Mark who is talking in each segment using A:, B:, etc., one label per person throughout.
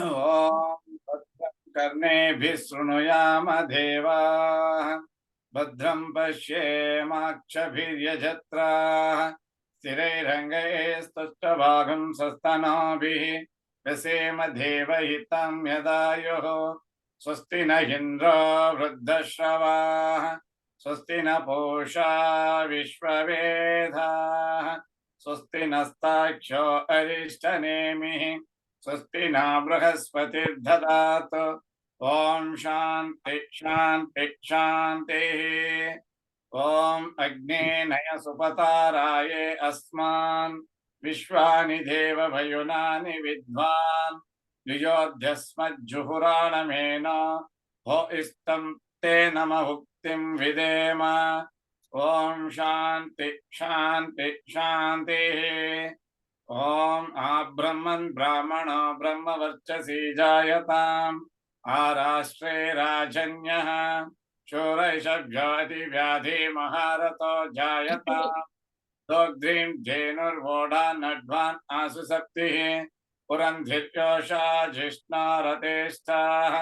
A: ॐ कर्णेभिः शृणुयाम देवाः भद्रं पश्येमाक्षभिर्यजत्राः स्थिरैरङ्गैस्तुष्टभागं सस्तनोभिः व्यसेम देवहितं यदायुः स्वस्ति न इन्द्रो वृद्धश्रवाः स्वस्ति न पूषा विश्ववेदाः स्वस्ति नस्ताक्षो अरिष्टनेमिः स्वस्ति न बृहस्पतिर्ददातु ॐ शान्ति शान्ति शान्तिः ॐ अग्ने नय सुपताराये अस्मान् विश्वानि देवभयुनानि विद्वान् द्विजोऽध्यस्मज्जुहुराणमेन हो इष्टं ते नमहुक्तिं विदेम ॐ शान्ति शान्ति शान्तिः ॐ आब्रह्मन् ब्राह्मणो ब्रह्मवर्चसी जायताम् आराष्ट्रे राजन्यः शूरैषभ्योऽतिव्याधि महारथो जायताम् दोग्ध्रीं धेनुर्वोढा नड्वान् आसु सप्तिः पुरन्धिर्योषा जिष्णारतेष्ठाः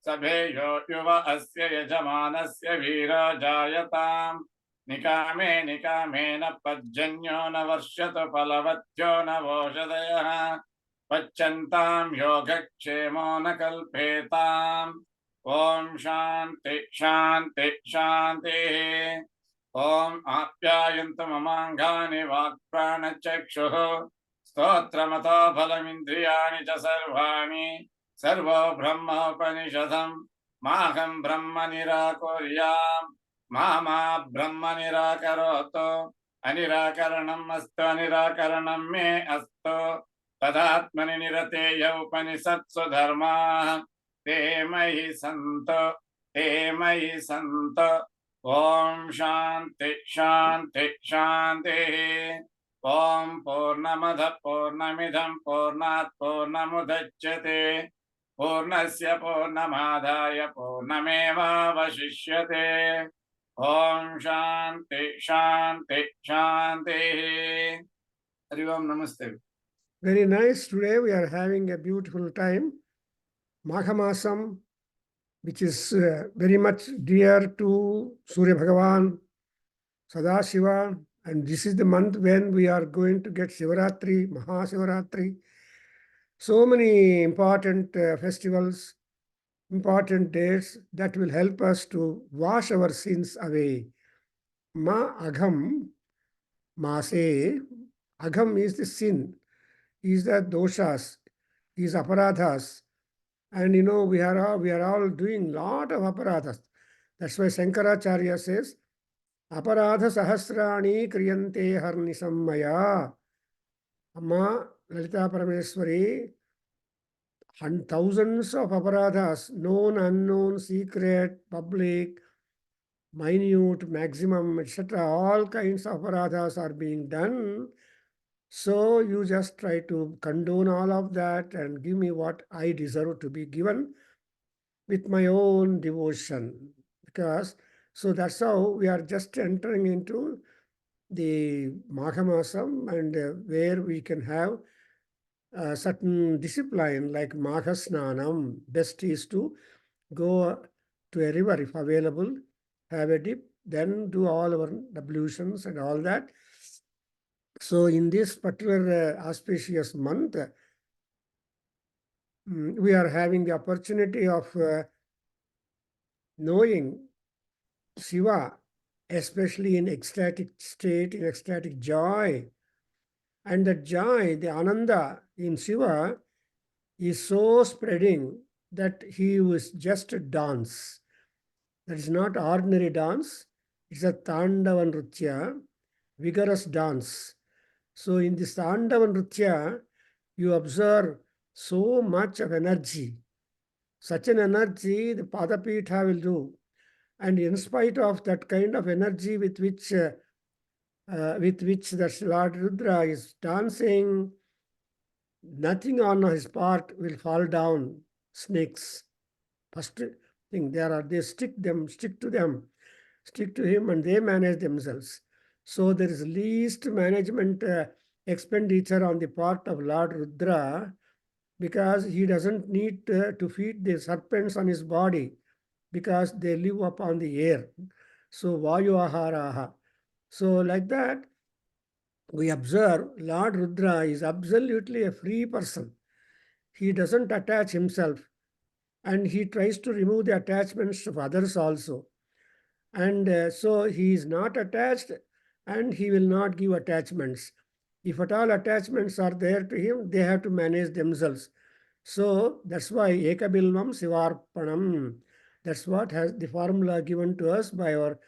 A: सभेयो युव अस्य यजमानस्य वीरो जायताम् निकामे निकामेन पर्जन्यो न वर्षतु फलवत्यो न वोषधयः पच्यन्तां योगक्षेमो न कल्पेताम् ॐ शान्ति शान्ति शान्तिः ॐ आप्यायन्तु ममाङ्गानि वाक्प्राणचक्षुः स्तोत्रमतो फलमिन्द्रियाणि च सर्वाणि सर्वो ब्रह्मोपनिषदम् माहं ब्रह्म निराकुर्याम् मा ब्रह्म निराकरोतु अनिराकरणम् अस्तु अनिराकरणं मे अस्तु तदात्मनि निरतेय उपनिषत्सु धर्माः ते मयि सन्तु ॐ शान्ति शान्ति शान्तिः ॐ पूर्णमदः पूर्णमिदं पूर्णात् पूर्णमुदच्यते पूर्णस्य पूर्णमादाय पूर्णमेवावशिष्यते ॐ शान्ति शान्ति शान्तिः हरि ओम नमस्ते.
B: Very nice. Today we are having a beautiful time. Maghamasam, which is very much dear to Surya Bhagavan, Sadashiva, and this is the month when we are going to get Shivaratri, Mahashivaratri. So many important festivals, important days that will help us to wash our sins away. Ma agham, mase, agham is the sin, is the doshas, is aparadhas. And we are all doing lot of aparadhas. That's why Shankaracharya says, aparadha sahasrani kriyante harnisam maya. Amma Lalita Parameswari, and thousands of aparadhas, known, unknown, secret, public, minute, maximum, etc. All kinds of aparadhas are being done. So you just try to condone all of that and give me what I deserve to be given with my own devotion. So that's how we are just entering into the Maghamasam, and where we can have a certain discipline like Maghasnanam. Best is to go to a river if available, have a dip, then do all our ablutions and all that. So in this particular auspicious month, we are having the opportunity of knowing Shiva, especially in ecstatic state, in ecstatic joy. And the joy, the Ananda in Shiva is so spreading that he was just a dance. That is not ordinary dance. It's a Tandava Nritya, vigorous dance. So in this Tandava Nritya, you observe so much of energy. Such an energy the Padapitha will do. And in spite of that kind of energy with which the Lord Rudra is dancing, nothing on his part will fall down. Snakes. First thing, they stick to him, and they manage themselves. So there is least management expenditure on the part of Lord Rudra because he doesn't need to feed the serpents on his body because they live upon the air. So Vayu Aharaha. So like that, we observe Lord Rudra is absolutely a free person. He doesn't attach himself and he tries to remove the attachments of others also. And so he is not attached and he will not give attachments. If at all attachments are there to him, they have to manage themselves. So that's why Ekabilvam Sivarpanam. That's what has the formula given to us by our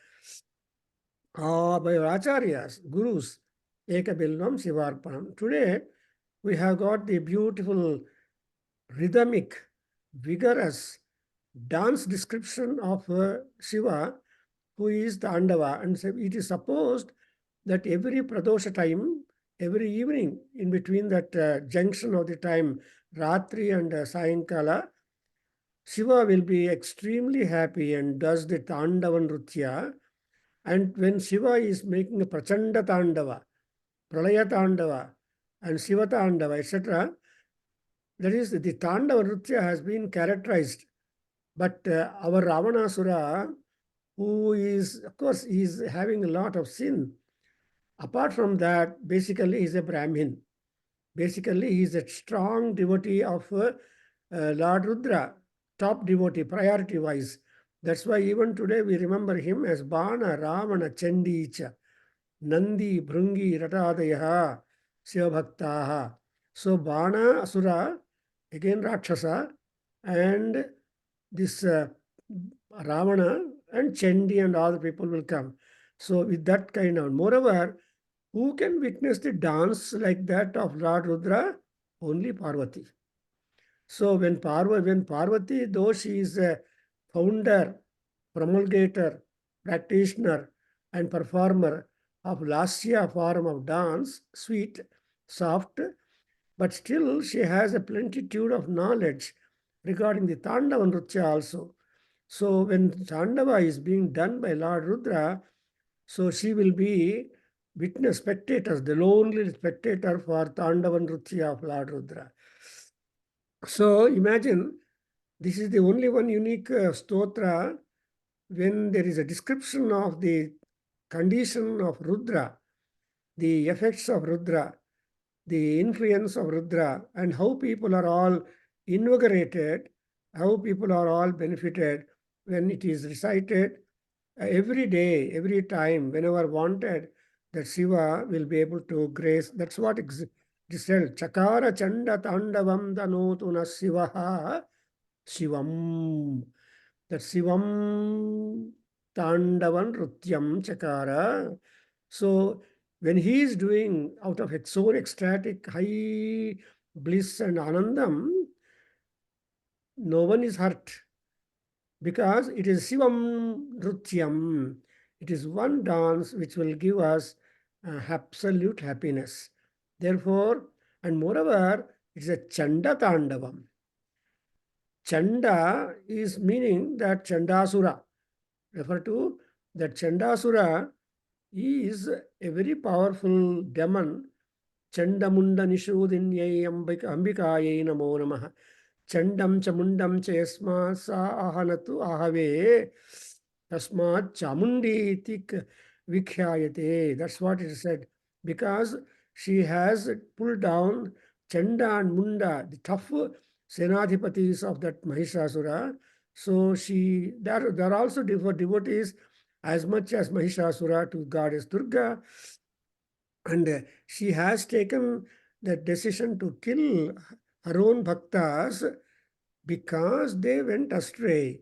B: acharyas, gurus. Ekabilvam Sivarpanam. Today we have got the beautiful rhythmic, vigorous dance description of Shiva, who is Tandava. And so it is supposed that every Pradosha time, every evening, in between that junction of the time, Ratri and Sayankala, Shiva will be extremely happy and does the Tandava Nrutya. And when Shiva is making a Prachanda Tandava, Pralaya Tandava, and Shiva Tandava, etc., that is, the Tandava Nrutya has been characterized. But our Ravanasura, who is, of course, he is having a lot of sin. Apart from that, basically, he is a Brahmin. Basically, he is a strong devotee of Lord Rudra, top devotee, priority wise. That's why even today we remember him as Bana, Ravana, Chandicha, Nandi, Bhrungi, Ratadayaha, Shivabhaktaha. So Bana, Asura, again Rakshasa, and this Ravana and Chandi and all the people will come. So with that kind of, moreover, who can witness the dance like that of Lord Rudra? Only Parvati. So when Parvati, though she is a founder, promulgator, practitioner, and performer of Lasya form of dance, sweet, soft, but still she has a plenitude of knowledge regarding the Tandava Nrutya also. So when Tandava is being done by Lord Rudra, so she will be witness spectators, the lonely spectator for Tandava Nrutya of Lord Rudra. So imagine this is the only one unique stotra when there is a description of the condition of Rudra, the effects of Rudra, the influence of Rudra, and how people are all invigorated, how people are all benefited when it is recited every day, every time, whenever wanted, that Shiva will be able to grace. That's what it said. Chakara chanda tandavam danotuna Shivaha Shivam. That Shivam Tandavan Rutyam Chakara. So when he is doing out of its own ecstatic high bliss and anandam, no one is hurt because it is Shivam Nrutyam. It is one dance which will give us absolute happiness. Therefore, and moreover, it is a Chanda Tandavam. Chanda is meaning that Chandasura. Refer to that Chandasura is a very powerful demon. Chandamunda Nishudinyai Ambikayai Namo Namaha. Chandam Chamundam Chesma Sa Ahanatu Ahave Tasmat Chamundi Tik Vikhyayate. That's what it said. Because she has pulled down Chanda and Munda, the tough Senadhipatis of that Mahishasura. So there are also devotees as much as Mahishasura to goddess Durga. And she has taken the decision to kill her own bhaktas because they went astray.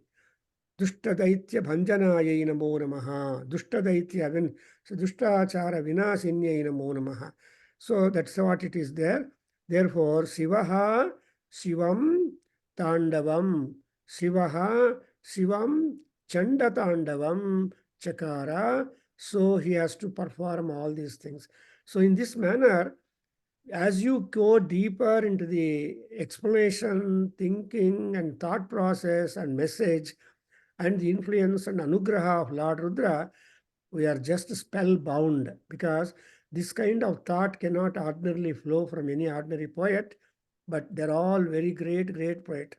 B: Dushtadaitya Bhanjanayai Namo Namaha. Dushtadaitya, so Dushtachara Vinasinyai Namo Namaha. So that's what it is there. Therefore, Shivaha Shivam Tandavam. Shivaha Shivam Chanda Tandavam Chakara. So he has to perform all these things. So in this manner, as you go deeper into the explanation, thinking, and thought process and message, and the influence and anugraha of Lord Rudra, we are just spellbound because this kind of thought cannot ordinarily flow from any ordinary poet. but they're all very great, great poet.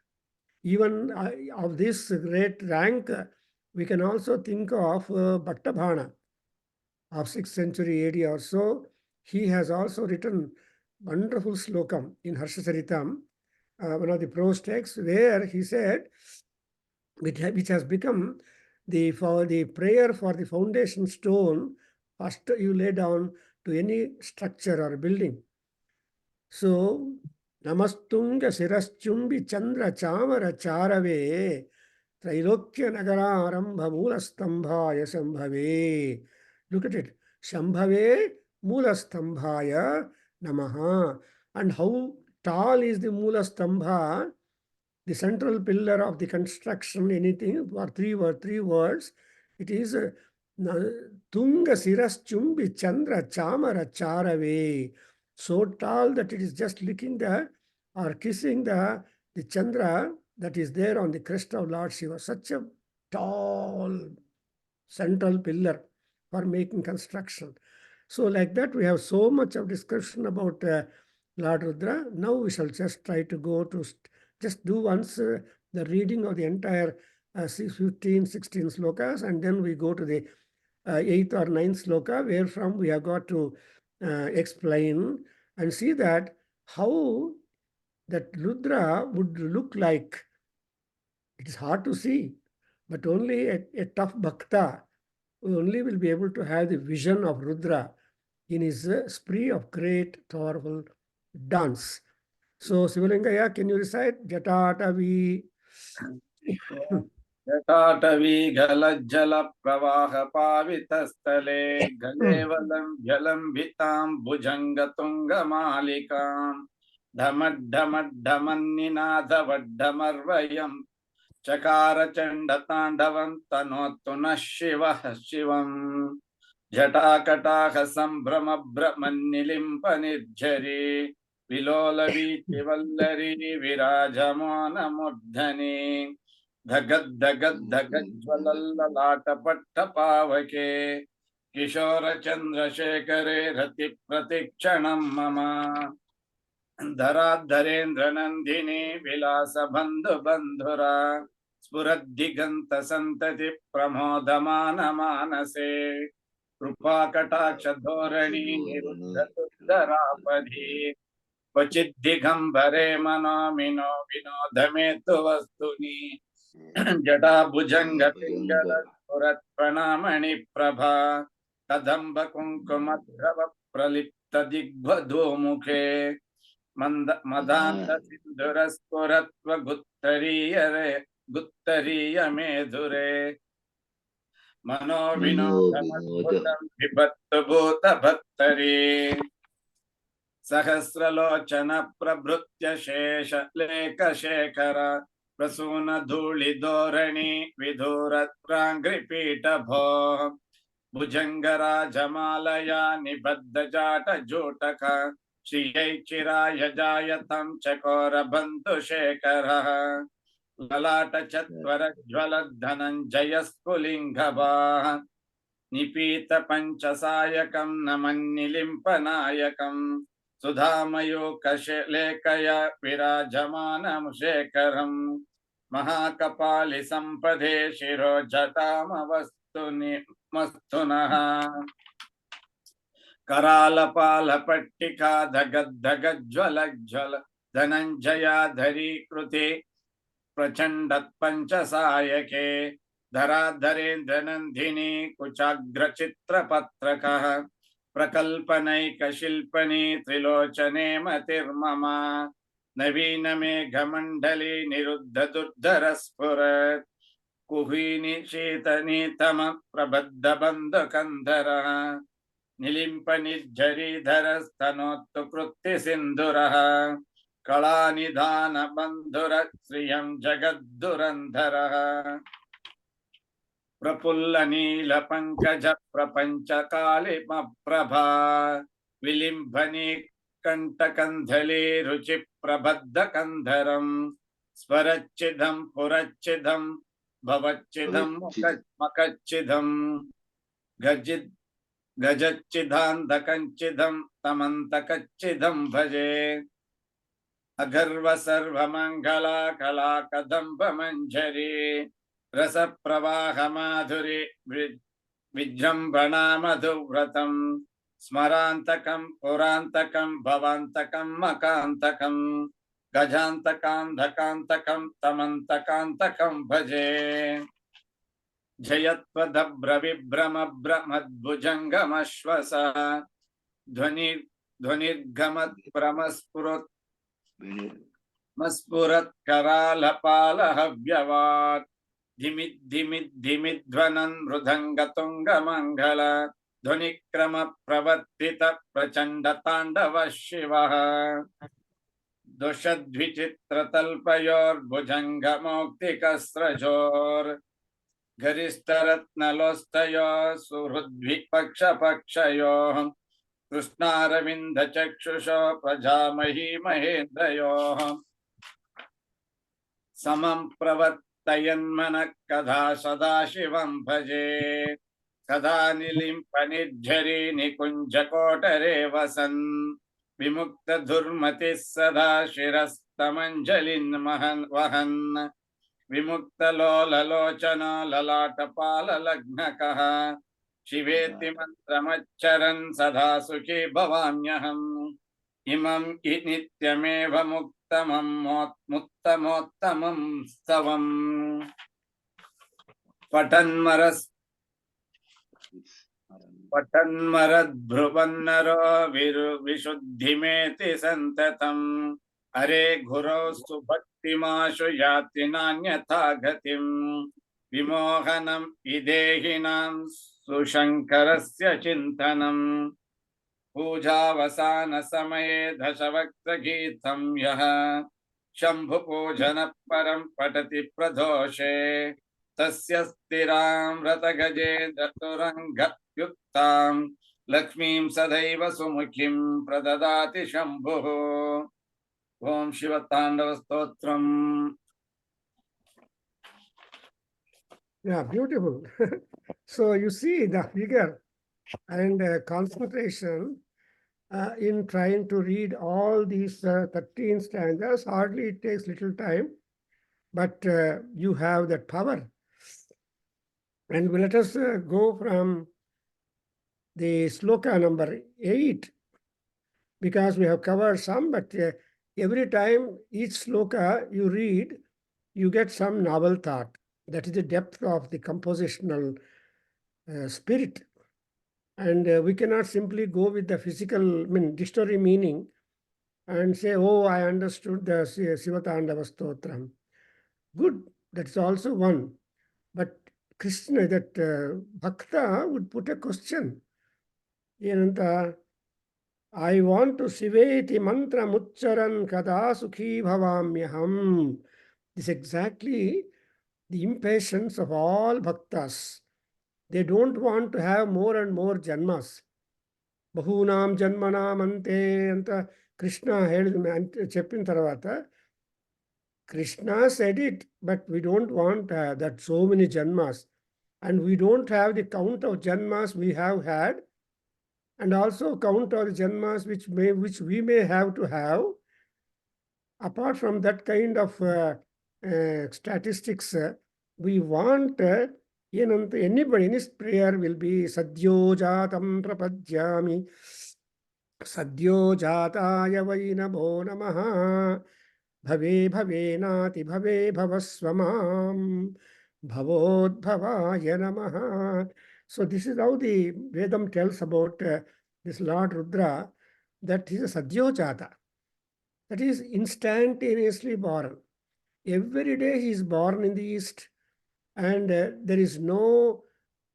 B: Even of this great rank, we can also think of Bhattabhana of 6th century AD or so. He has also written wonderful slokam in Harshacharitam, one of the prose texts, where he said, which has become for the prayer for the foundation stone first you lay down to any structure or building. So, Namastunga Siraschumbi Chandra Chamara Charave Trailokya Nagararambha Mulastambhaya Sambhave. Look at it. Shambhave Mulastambhaya Namaha. And how tall is the Mulastambha? The central pillar of the construction, anything, or three words, it is Tunga Siras Chumbi Chandra Chamara Charave. So tall that it is just licking the or kissing the Chandra that is there on the crest of Lord Shiva. Such a tall central pillar for making construction. So like that, we have so much of discussion about Lord Rudra. Now we shall just try to go to, just do once the reading of the entire 15, 16 slokas, and then we go to the 8th or 9th sloka, where from we have got to explain and see that how that Rudra would look like. It is hard to see, but only a tough bhakta only will be able to have the vision of Rudra in his spree of great, powerful dance. So, Sivalingaya, can you recite Jatatavi?
A: जटाटवी गलज्जल प्रवाह पावितस्थले गलेवलं जलंभितां भुजङ्गतुङ्गमालिकां ढमड्ढमड्ढमन्निनादवड्ढमर्वयं चकार चण्डताण्डवं तनोतु नः शिवः शिवम् जटाकटाह सम्भ्रम भ्रमन्निलिम्प निर्झरी विलोलवीचिवल्लरी विराजमानमूर्धनि धगद्धगद्धगज्ज्वलल्ललाटपट्टपावके किशोरचन्द्रशेखरे रतिप्रतिक्षणं मम धराद्धरेन्द्रनन्दिनी विलासबन्धुबन्धुरा स्फुरद्दिगन्तसन्तति प्रमोदमानमानसे कृपाकटाक्षधोरणी निरुद्धरापधि क्वचिद्दिगम्बरे मनोमिनो विनोदमेतु वस्तुनि जटाभुजङ्गपिङ्गलस्फुरत्प्रणामणिप्रभा कदम्बकुङ्कुमद्रव प्रलिप्तदिग्वधूमुखे गुत्तरीयमेधुरे मनोविनोदमद्भुतं बिभत्तु भूतभत्तरी सहस्रलोचन प्रभृत्य शेष लेखशेखर प्रसून धूलि धोरणी विधूरत्राङ्घ्रिपीठ भो भुजङ्गराजमालया निबद्ध जाट जूटक श्रियैचिराय जायतं चकोर बन्धुशेखरः ललाट चत्वर ज्वल धनञ्जय स्फुलिङ्गभाः निपीत पंचसायकं नमन्निलिम्पनायकं सुधामयूकलेकया विराजमानं शेखरं महाकपालि संपदे शिरो जटामवस्तुनः करालपालपट्टिका धगद्धगज्ज्वलज्ज्वल धनञ्जयाधरी कृते प्रचण्डत्पञ्चसायके धराधरेन्द्रनन्दिनी कुचाग्रचित्रपत्रकः प्रकल्पनैकशिल्पनी त्रिलोचने मतिर्मम नवीनमेघमण्डली निरुद्धदुर्धरस्फुरत् कुहीनि शीतनीतम प्रबद्धबन्धकन्धरः निलिम्पनिर्झरीधरस्तनोत्तु कृत्तिसिन्धुरः कलानिधानबन्धुरश्रियं जगद्दुरन्धरः प्रफुल्लनीलपङ्कज प्रपञ्चकालिमप्रभा विलिम्भनी कण्टकन्धली रुचिप्रबद्धकन्धरं स्वरच्चिदं पुरच्चिदं भवच्चिदं मकच्चिदं गजच्चिदान्धकञ्चिदं तमन्तकच्चिदं भजे अगर्व सर्वमङ्गला कला कदम्ब मञ्जरी रस प्रवाह माधुरी विजृम्भणा मधुव्रतं स्मरान्तकं पुरान्तकं भवान्तकं मकान्तकं गजान्तकान्धकान्तकं तमन्तकान्तकं भजे जयत्वदभ्रविभ्रमभ्रमद्भुजङ्गमश्वस ध्वनिर्गमत्प्रमस्फुरत् मस्फुरत्करालपालहव्यवात् धिमिद्धिमिद्धिमिध्वनन् मृदङ्गतुङ्गमङ्गल ध्वनिक्रम प्रवर्तित प्रचण्ड ताण्डव शिवः दुषद्विचित्रतल्पयोर्भुजङ्गमौक्तिकस्रजोर् गरिष्ठरत्नलोस्तयोः सुहृद्विपक्षपक्षयोः कृष्णारविन्दचक्षुषो प्रजामही महेन्द्रयोः समं प्रवर्तयन्मनः कदा सदाशिवं भजे कदा निलिम्पनिर्झरी निकुञ्जकोटरे वसन् विमुक्तधुर्मतिः सदा शिरस्तमञ्जलिन् वहन् विमुक्तलोललोचनो ललाटपाललग्नकः शिवेति मन्त्रमच्चरन् सदा सुखी भवाम्यहम् इमं हि नित्यमेव मुक्तमोत्तमोत्तमं स्तवम् पठन्मरद्भ्रुवन्नरो विशुद्धिमेति सन्ततम् अरे गुरौ सुभक्तिमाशु याति नान्यथा गतिम् विमोहनम् इदेहिनां सुशङ्करस्य चिन्तनम् पूजावसान समये दशवक्त्रगीतं यः शम्भुपूजनः परं पठति प्रदोषे तस्य स्थिरां रतगजेन्द्रतुरङ्गयुक्तां लक्ष्मीं सदैव सुमुखीं प्रददाति शम्भुः। ओम शिवताण्डव स्तोत्रम्।
B: Yeah, beautiful. So you see the figure and concentration in trying to read all these 13 stanzas. Hardly it takes little time, but you have that power. And let us go from the sloka number 8, because we have covered some, but every time each sloka you read, you get some novel thought. That is the depth of the compositional spirit. And we cannot simply go with the physical, dictionary meaning and say, oh, I understood the Shiva Tandava Stotra. Good, that's also one. But Krishna, that Bhakta would put a question. And I want to Siveti mantra mucharan kada sukhi bhavamyaham. This is exactly the impatience of all bhaktas. They don't want to have more and more janmas. Bahunam janmanam ante anta Krishna cheppin tarvata. Krishna said it, but we don't want that so many janmas. And we don't have the count of janmas we have had, and also count of the janmas which we may have to have. Apart from that kind of statistics, we want anybody in his prayer will be Sadhyo Jatam Prapadyami Sadhyo Jataya Vai Namo Namaha Bhave Bhavenati Bhave Bhavasvamam Bhavodbhavaya Namaha. So this is how the Vedam tells about this Lord Rudra, that he is a Sadhyo Jata. That is instantaneously born. Every day he is born in the East, and there is no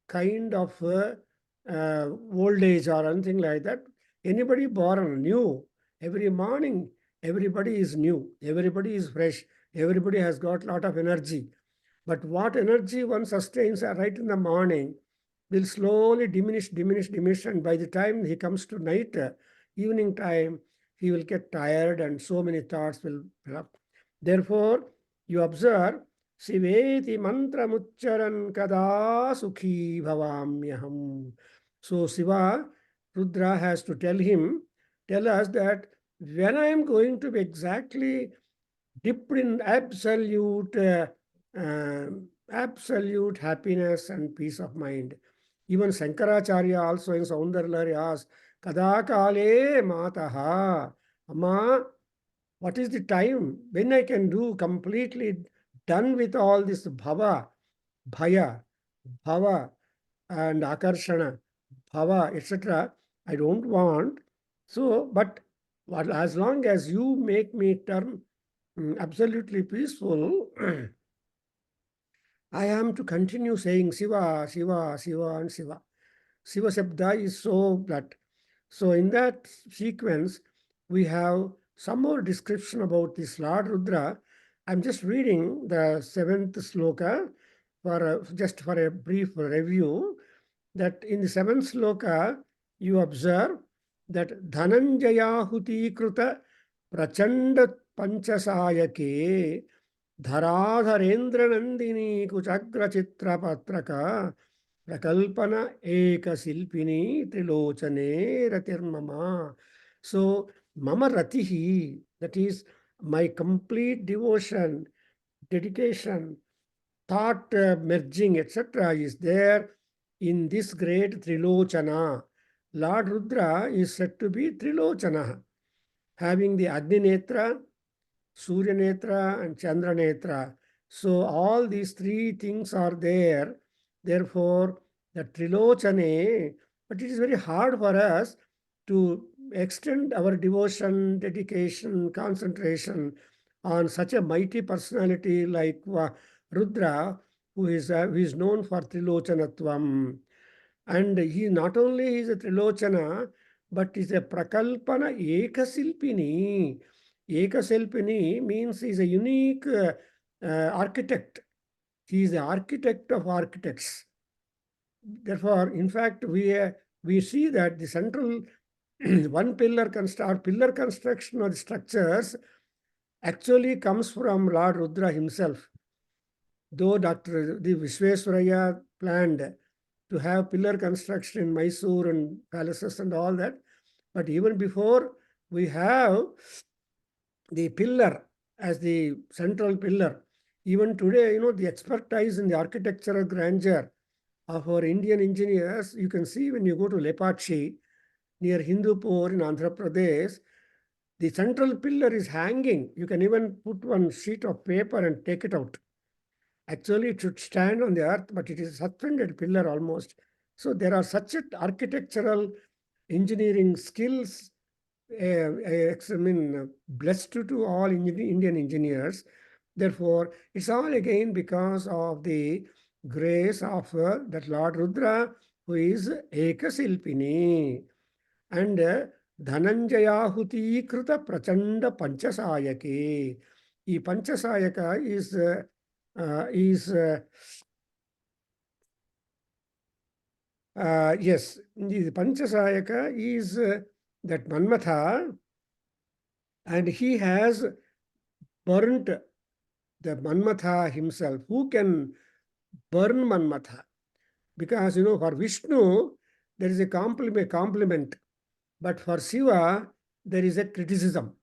B: kind of old age or anything like that. Anybody born new, every morning, everybody is new, everybody is fresh, everybody has got a lot of energy. But what energy one sustains right in the morning will slowly diminish, and by the time he comes to night, evening time, he will get tired and so many thoughts will fill up. Therefore, you observe, Siveti mantra mucharan kada sukhi bhavamyaham. So Shiva, Rudra has to tell us that when I am going to be exactly dipped in absolute happiness and peace of mind. Even Shankaracharya also in Saundarya asks, Kada kale mataha. Amma, what is the time when I can do completely done with all this bhaya, bhava, and akarshana, bhava, etc. I don't want. So, but as long as you make me turn absolutely peaceful, I am to continue saying Shiva, Shiva, Shiva, and Shiva. Shiva Shabda is so that. So, in that sequence, we have some more description about this Lord Rudra. I'm just reading the seventh sloka just for a brief review. That in the seventh sloka, you observe that Dhananjayahuti Kruta Prachanda Panchasayake धराधरेन्द्र Nandini कुचग्र चित्र पत्रक प्रकल्पन एक शिल्पिनी त्रिलोचने रतिर्मम सो मम रति that is my complete devotion, dedication, thought merging, etc., is there in this great Trilochana. Lord Rudra is said to be Trilochana, having the Agni Netra, Surya Netra, and Chandra Netra. So all these three things are there. Therefore, the Trilochane, but it is very hard for us to extend our devotion, dedication, concentration on such a mighty personality like Rudra, who is known for Trilochanatvam. And he not only is a Trilochana, but is a Prakalpana Ekasilpini. Ekasilpini means he is a unique architect. He is the architect of architects. Therefore, in fact, we see that the central one pillar construction of the structures actually comes from Lord Rudra himself. Though Dr. The Vishweswaraya planned to have pillar construction in Mysore and palaces and all that, but even before we have the pillar as the central pillar, even today, the expertise in the architectural grandeur of our Indian engineers, you can see when you go to Lepakshi near Hindupur in Andhra Pradesh, the central pillar is hanging. You can even put one sheet of paper and take it out. Actually, it should stand on the earth, but it is a suspended pillar almost. So there are such architectural engineering skills. I mean, blessed to all Indian engineers. Therefore, it's all again because of the grace of that Lord Rudra, who is Ekasilpini. And Dhananjayahuti Krita Prachanda Panchasayake. The Panchasayaka is yes, the Panchasayaka is that Manmatha, and he has burnt the Manmatha himself. Who can burn Manmatha? Because for Vishnu there is a compliment, but for Shiva there is a criticism.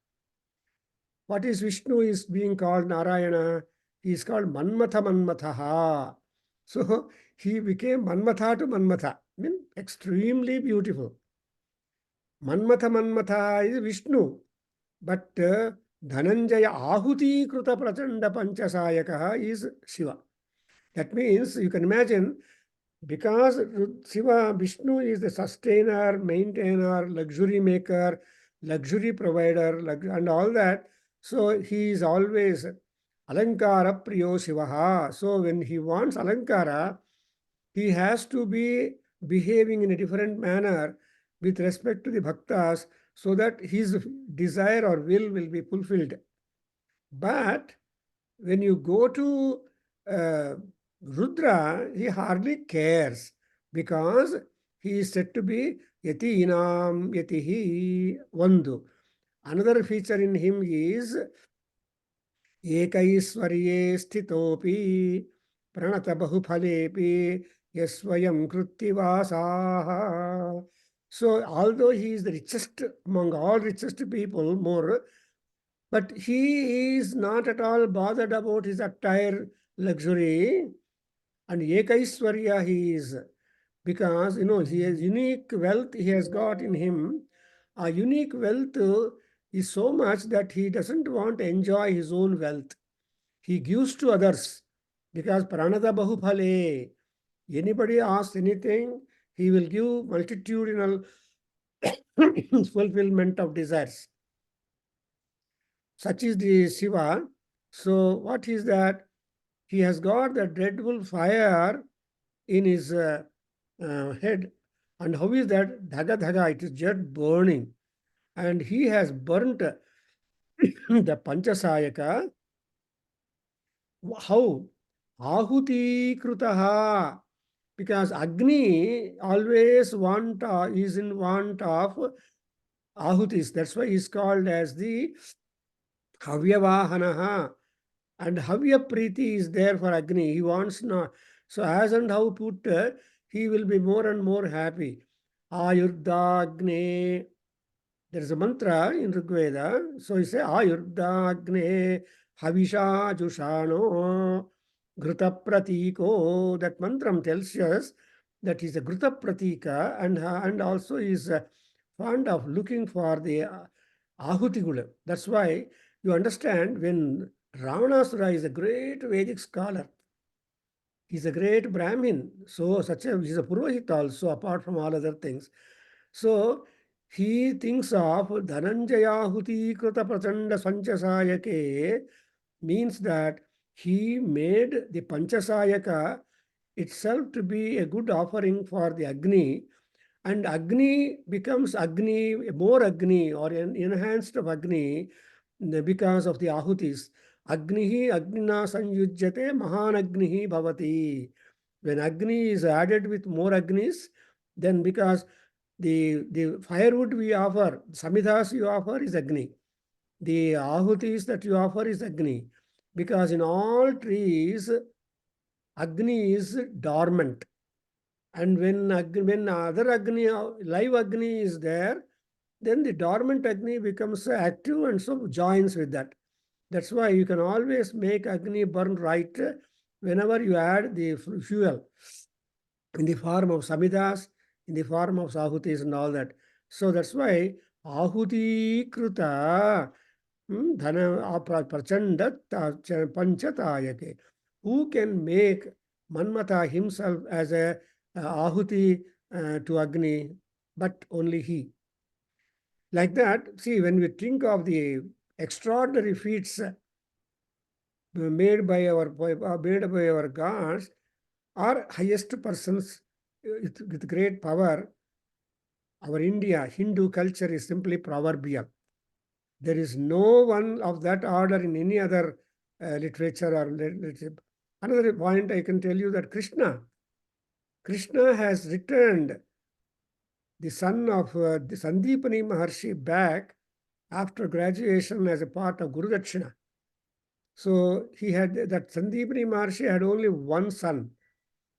B: What is Vishnu is being called Narayana? He is called Manmatha Manmathaha. So he became Manmatha to Manmatha. I mean, extremely beautiful. Manmatha Manmatha is Vishnu, but Dhananjaya Ahuti Kruta Prachanda Panchasayakaha is Shiva. That means you can imagine, because Shiva, Vishnu is the sustainer, maintainer, luxury maker, luxury provider, and all that. So he is always Alankara Priyo Shivaha. So when he wants Alankara, he has to be behaving in a different manner with respect to the bhaktas so that his desire or will be fulfilled. But when you go to uh, Rudra, he hardly cares because he is said to be Yatinam Yatihi Vandu. Another feature in him is Ekaiswarye Sthitopi Pranata Bahupalepi Yasvayam Kruttivasaha. So although he is the richest among all richest people, more, but he is not at all bothered about his attire luxury and Ekaiswarya he is, because he has unique wealth he has got in him. A unique wealth is so much that he doesn't want to enjoy his own wealth. He gives to others because pranada bahupale. Anybody asks anything, he will give multitudinal fulfillment of desires. Such is the Shiva. So what is that? He has got the dreadful fire in his head. And how is that? Dhaga dhaga, it is just burning. And he has burnt the Panchasayaka. How? Ahuti krutaha. Because Agni always is in want of ahutis. That's why he's called as the Havyavahanaha. And Havya Priti is there for Agni. He wants not. So as and how put, he will be more and more happy. Ayurdagne. There is a mantra in Rigveda. So he say Ayurdagne Havisha Jushano Gruta Pratiko. That mantra tells us that he's a Gruta Pratika and also is fond of looking for the Ahuti Gula. That's why you understand when Ravanasura is a great Vedic scholar. He's a great Brahmin. So he's a Purohit also, apart from all other things. So he thinks of Dhananjayahuti Krita Prachanda Sanchasayake means that he made the Panchasayaka itself to be a good offering for the Agni, and Agni becomes Agni, more Agni or enhanced of Agni because of the Ahutis. Agnihi Agnina Sanyujyate Mahanagnihi Bhavati. When Agni is added with more Agnis, then because the firewood we offer, samidhas you offer is Agni. The ahutis that you offer is Agni. Because in all trees, Agni is dormant. And when other Agni, live Agni is there, then the dormant Agni becomes active and so joins with that. That's why you can always make Agni burn right whenever you add the fuel in the form of Samhitas, in the form of Sahutis and all that. So that's why Ahuti Kruta Dhana Prachanda Panchatayake. Who can make Manmata himself as a Ahuti to Agni, but only he. Like that, see, when we think of the extraordinary feats made by our gods, our highest persons with great power, our India, Hindu culture is simply proverbial. There is no one of that order in any other literature or literature. Another point I can tell you that Krishna has returned the son of the Sandipani Maharshi back after graduation as a part of Guru Dakshina. So he had that Sandipani Maharshi had only one son,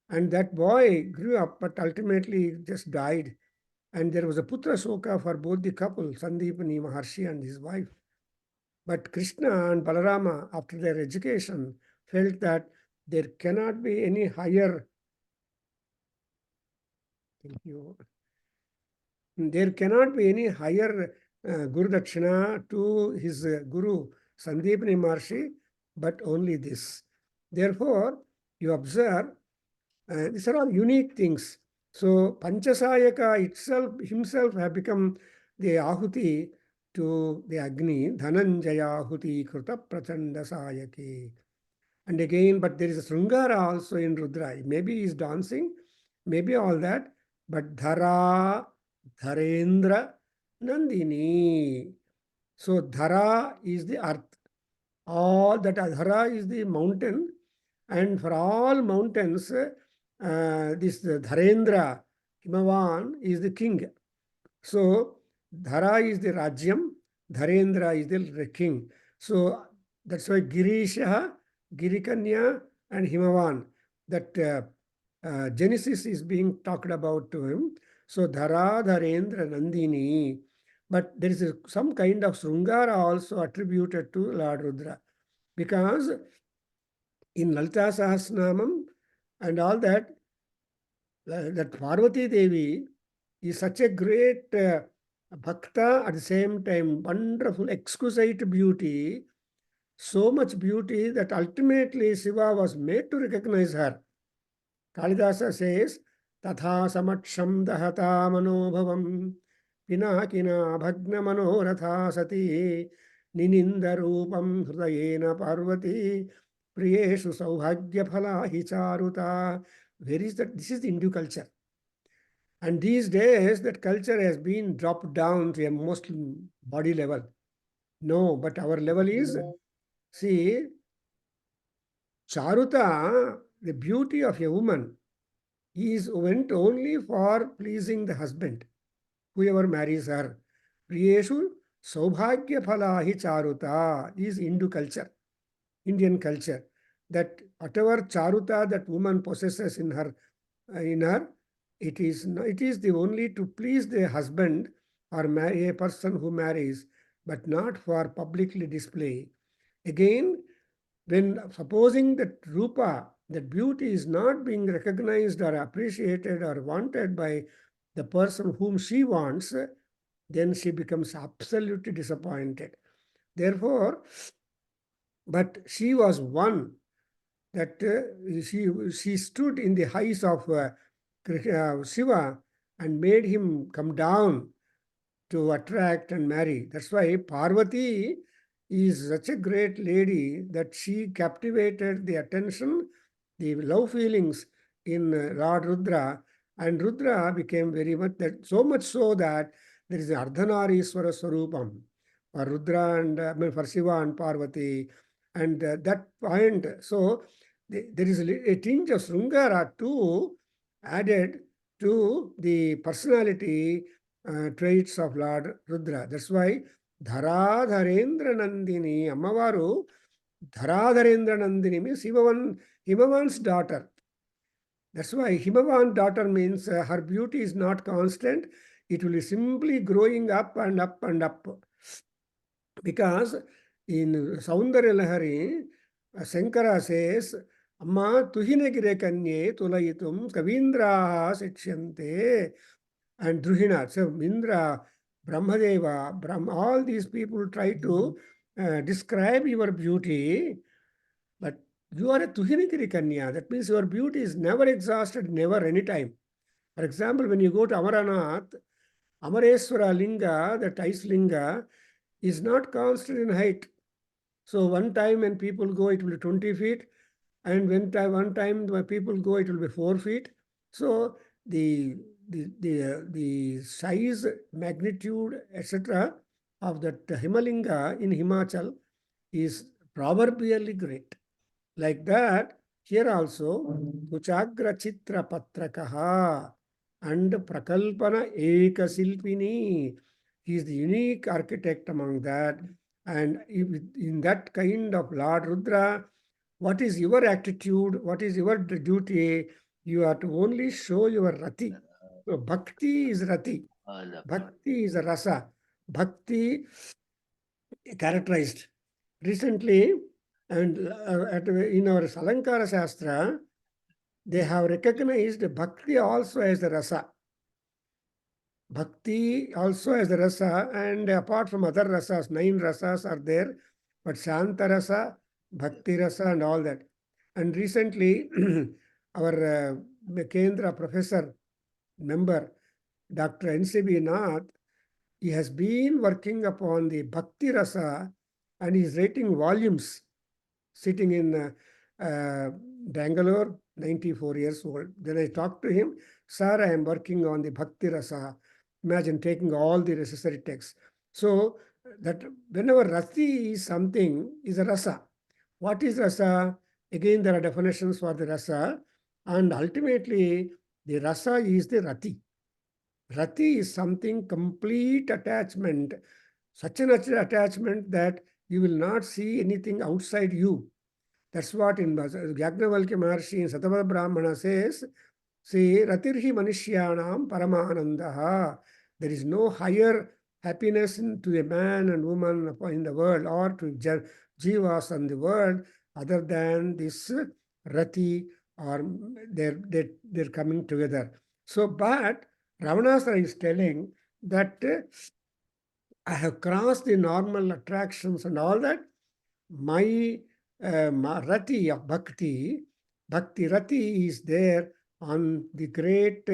B: and that boy grew up, but ultimately just died. And there was a putra shoka for both the couple, Sandipani Maharshi and his wife. But Krishna and Balarama, after their education, felt that there cannot be any higher. Thank you. There cannot be any higher Guru Dakshina to his Guru Sandipani Maharshi, but only this. Therefore, you observe, these are all unique things. So, Panchasayaka himself have become the Ahuti to the Agni, Dhananjaya Ahuti Kruta Prachanda Sayaki. And again, but there is a Sringara also in Rudra. Maybe he is dancing, maybe all that, but Dhara, Dharendra, Nandini. So Dhara is the earth. All that Dhara is the mountain, and for all mountains, this Dharendra, Himavan, is the king. So Dhara is the Rajyam, Dharendra is the king. So that's why Girisha, Girikanya, and Himavan, that Genesis is being talked about to him. So Dhara Dharendra Nandini. But there is some kind of Srungara also attributed to Lord Rudra. Because in Lalita Sahasranamam and all that, that Parvati Devi is such a great bhakta, at the same time wonderful, exquisite beauty, so much beauty that ultimately Shiva was made to recognize her. Kalidasa says, Tatha samaksham dahata manobhavam pinakina bhagna manoratha sati nininda rupam hrudayena parvati priyeshu saubhagya phala hi charuta. Where is that? This is the Hindu culture. And these days, that culture has been dropped down to a most body level. No, but our level is, see, Charuta, the beauty of a woman, is went only for pleasing the husband, whoever marries her. Priyeshu Saubhagya Phalahi Charuta is Hindu culture, Indian culture. That whatever Charuta that woman possesses in her, it is the only to please the husband or a person who marries, but not for publicly display. Again, when supposing that rupa, that beauty is not being recognized or appreciated or wanted by the person whom she wants, then she becomes absolutely disappointed. Therefore, but she was one that she stood in the heights of Shiva and made him come down to attract and marry. That's why Parvati is such a great lady that she captivated the attention, the love feelings in Lord Rudra, and Rudra became very much that, so much so that there is Ardhanarishwara Swarupam for Rudra and for Shiva and Parvati, and that point. So there is a tinge of Srungara too added to the personality traits of Lord Rudra. That's why Dharadharendra Nandini, Ammavaru, Dharadharendra Nandini means Himavan's daughter. That's why Himavan daughter means her beauty is not constant. It will be simply growing up and up and up. Because in Saundarya Lahari, Shankara says, Amma tuhinagire kanye tulayitum kavindraha sikshante. And Druhina, so Indra, Brahmadeva, all these people try to describe your beauty, but you are a Tuhinagiri Kanya. That means your beauty is never exhausted, never any time. For example, when you go to Amaranath, Amareswara Linga, that ice linga, is not constant in height. So one time when people go, it will be 20 feet. And one time when people go, it will be 4 feet. So the size, magnitude, etc. of that Himalinga in Himachal is proverbially great. Like that, here also, Kuchagra Chitra Patrakaha and Prakalpana Ekasilpini. He is the unique architect among that. And in that kind of Lord Rudra, what is your attitude? What is your duty? You have to only show your rati. So bhakti is rati. Bhakti is a rasa. Bhakti characterized. Recently, and in our Salankara Shastra, they have recognized bhakti also as a rasa. Bhakti also as a rasa, and apart from other rasas, 9 rasas are there, but Shanta rasa, Bhakti rasa, and all that. And recently, our Kendra professor member, Dr. N.C.B. Nath, he has been working upon the Bhakti rasa and he's writing volumes, sitting in Bengaluru, 94 years old. Then I talked to him, Sir, I am working on the Bhakti rasa. Imagine taking all the necessary texts. So that whenever rati is something, is a rasa. What is rasa? Again, there are definitions for the rasa. And ultimately, the rasa is the rati. Rati is something complete attachment, such an attachment that you will not see anything outside you. That's what in Yajnavalkya Maharshi in Satavada Brahmana says, See, Ratirhi Manishyanam Paramanandaha. There is no higher happiness to a man and woman in the world or to jivas in the world other than this Rati or they're coming together. So, but Ravanasara is telling that I have crossed the normal attractions and all that. My Rati of Bhakti Rati is there on the great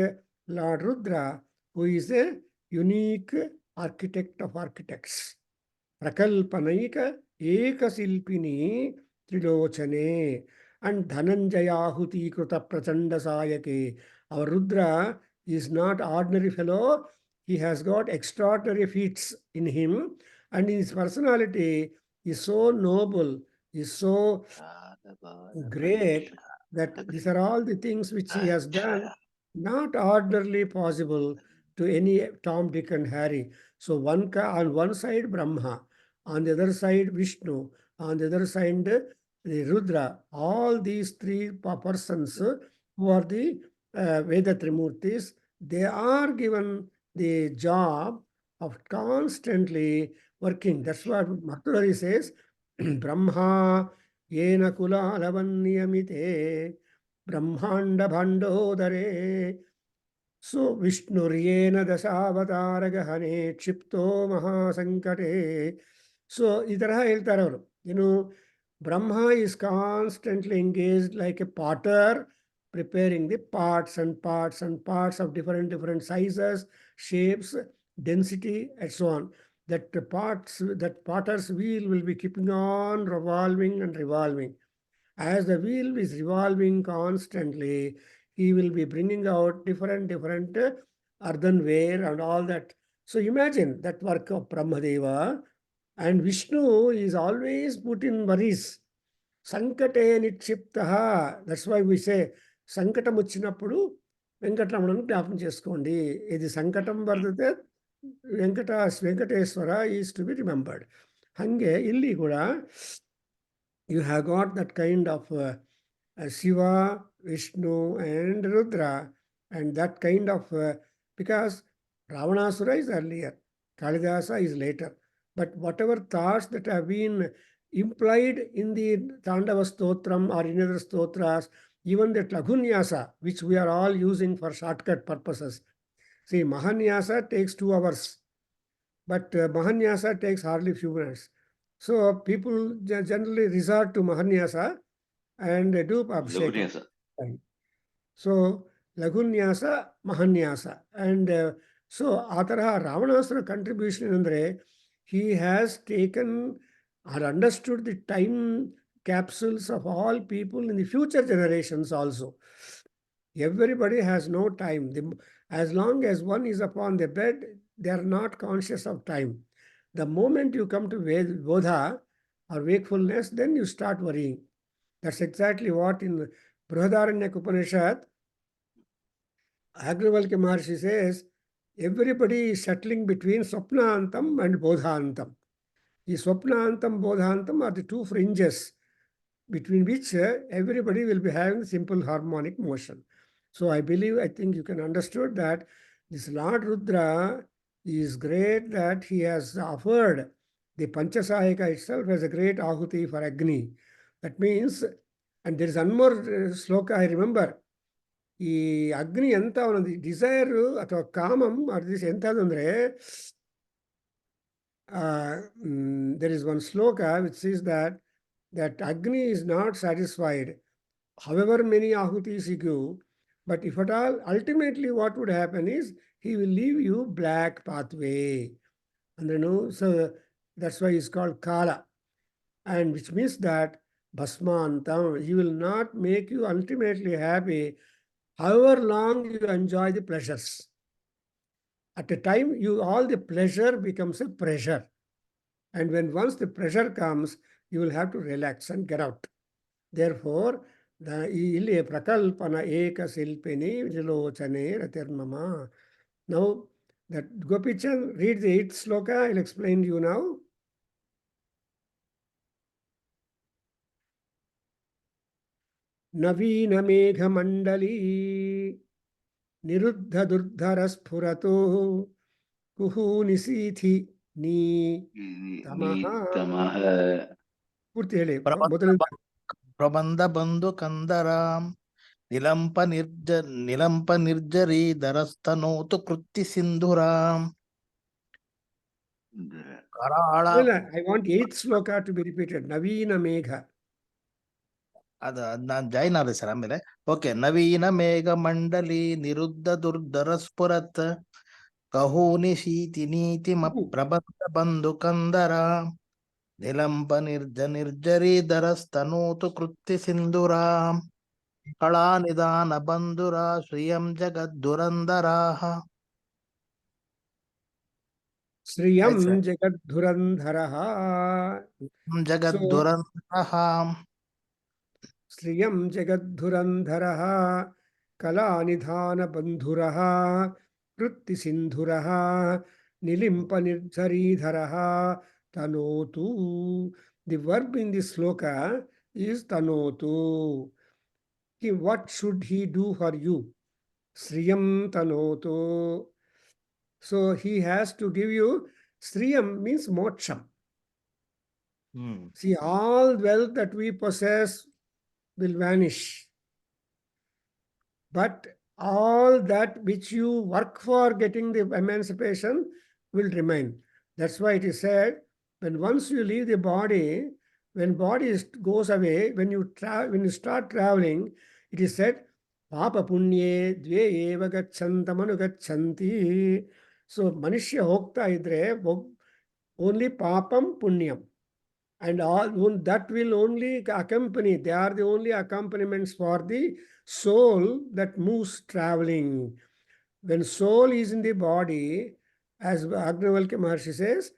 B: Lord Rudra, who is a unique architect of architects. Prakalpanaika Ekasilpini Trilochane and Dhananjayahuti Kruta Prachanda Sayake. Our Rudra is not ordinary fellow. He has got extraordinary feats in him, and his personality is so noble, is so great that these are all the things which he has done, not ordinarily possible to any Tom, Dick, and Harry. So on one side Brahma, on the other side Vishnu, on the other side the Rudra. All these three persons who are the Veda Trimurtis, they are given the job of constantly working. That's what Mathurari says. Brahma yen कुलालवन्नियमिते ब्रह्माण्डभाण्डोदरे so विष्णुर्येन दशावतारगहने क्षिप्तो महासंकटे. So ಈ ತರಹ ಹೇಳ್ತಾರೆ ಅವರು. Brahma is constantly engaged like a potter, preparing the parts and parts and parts of different sizes, shapes, density, and so on. That potter's wheel will be keeping on revolving and revolving. As the wheel is revolving constantly, he will be bringing out different earthenware and all that. So imagine that work of Brahmadeva. And Vishnu is always put in worries. Sankate nitshiptaha. That's why we say సంకటం వచ్చినప్పుడు వెంకటరమణను జ్ఞాపకం చేసుకోండి. ఇది సంకటం బರ್ತದೆ Venkateswara ఈಸ್ to be remembered. ಹಂಗೆ ಇಲ್ಲಿ ಕೂಡ you have got that kind of Shiva, Vishnu, and Rudra, and that kind of because Ravanasura is earlier, Kalidasa is later. But whatever thoughts that have been implied in the Tandava Stotram or in other stotras, even that Laghunyasa, which we are all using for shortcut purposes. See, Mahanyasa takes 2 hours, but Mahanyasa takes hardly few minutes. So people generally resort to Mahanyasa and do Abhishek. So Laghunyasa, Mahanyasa. And so ಆ ತರಹ Ravanasura contribution ಅಂದರೆ he has taken or understood the time capsules of all people in the future generations also. Everybody has no time. As long as one is upon the bed, they are not conscious of time. The moment you come to Bodha or wakefulness, then you start worrying. That's exactly what in Brihadaranyaka Upanishad, Agrawalkya Maharshi says, everybody is settling between Swapnantam and Bodhantam. The Swapnantam, Bodhantam are the 2 fringes between which everybody will be having simple harmonic motion. So I think you can understood that this Lord Rudra is great, that he has offered the Panchasahika itself as a great ahuti for Agni. That means, and there is one more sloka I remember. ಈ ಅಗ್ನಿ ಎಂತ ಒಂದು desire ಅಥವಾ ಕಾಮಂ ಅದು ಎಂಥದಂದ್ರೆ there is one sloka which says that Agni is not satisfied however many ahutis he give, but if at all, ultimately what would happen is he will leave you black pathway. And so that's why it's called Kala, and which means that Bhasmantam, he will not make you ultimately happy however long you enjoy the pleasures. At a time, all the pleasure becomes a pressure. And when once the pressure comes, you will have to relax and get out. Therefore, ಇಲ್ಲಿ ಪ್ರಕಲ್ಪನ ಏಕ ಶಿಲ್ಪಿನಿ ವಿಲೋಚನೆ ರತಿರ್ಮಮ. Now, that Gopichan, read the 8th sloka. I'll explain to you now. Navina Megha Mandali niruddha durdhara spurato kuhu nisithi ni tamaha.
C: ತಮಃ
B: ಪೂರ್ತಿ ಹೇಳಿ
D: ಪ್ರಬಂಧ
B: ಮೊದಲಿಂದ.
D: ಪ್ರಬಂಧ ಬಂಧು ಕಂದರಾಂ ನಿಲಂಪ ನಿರ್ಜರೀಧರಸ್ತನೋತು ಕೃತ್ತಿ ಸಿಂಧುರಾಂ ಕರಾಳ.
B: I want 8th sloka to be repeated. Navina Megha.
D: ಅದ ನಾನ್ join ಆದೆ sir ಆಮೇಲೆ. ಓಕೆ. ನವೀನ ಮೇಘ ಮಂಡಲಿ ನಿರುದ್ಧ ದುರ್ಧರ ಸ್ಫುರತ್ ಕಹೂನಿ ಶೀತಿ ನೀತಿ ಪ್ರಬಂಧ ಬಂಧು ಕಂದರ ನಿಲಂಪ ನಿರ್ಜರೀಧರ ಸ್ತನೂತು ಕೃತ್ತಿ ಸಿಂಧುರಾಂ ಕಳಾ ನಿಧಾನ ಬಂಧುರ ಶ್ರಿಯಂ ಜಗದ್ದುರಂದರಾಹ.
B: Sriyam
D: ಆಯ್ತು sir.
B: Jagadhurandharaha.
D: ಜಗದ್ದುರಂದರಃ.
B: Sriyam Jagadhurandharaha. Kalanidhana Bandhuraha. Kritti Sindhuraha. Nilimpa Nirjaridharaha. Tanotu. The verb in this sloka is Tanotu. What should he do for you? Sriyam Tanotu. So he has to give you. Sriyam means moksham. See, all wealth that we possess will vanish. But all that which you work for getting the emancipation will remain. That's why it is said, when once you leave the body, when body goes away, when you start traveling, it is said, Papa punye dve eva gachantamanu gachanti. So manishya hokta idre only papam punyam. And all that will only accompany, they are the only accompaniments for the soul that moves traveling. When soul is in the body, as Agnavalkya Maharshi says,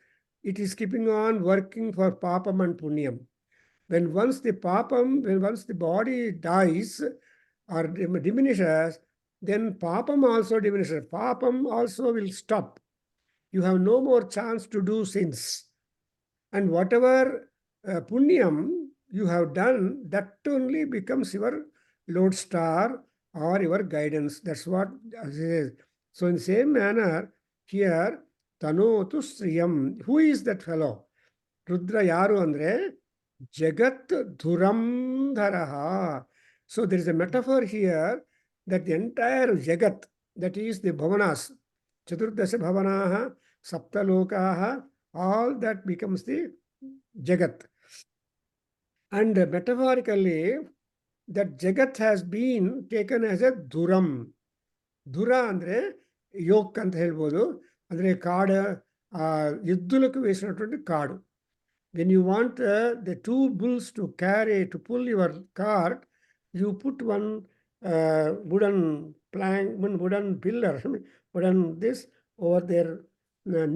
B: it is keeping on working for papam and punyam. When once the body dies or diminishes, then papam also diminishes. Papam also will stop. You have no more chance to do sins. And whatever punyam you have done, that only becomes your lodestar or your guidance. That's what it is. So in the same manner, here, Tanotu Sriyam. Who is that fellow? Rudra yaru andre Jagat Dhurandharaha. So there is a metaphor here that the entire Jagat, that is the Bhavanas, Chaturdasha Bhavanaha, Saptalokaha, all that becomes the Jagat. And metaphorically, that Jagat has been taken as a Dhuram. Dhura andre yoke ಅಂತ ಹೇಳ್ಬೋದು. ಅಂದರೆ ಕಾಡು, ಯುದ್ಧಕ್ಕೆ ವೇಸಿನటువంటి ಕಾಡು. When you want the two bulls to pull your cart, you put one wooden plank, one wooden pillar, wooden this over their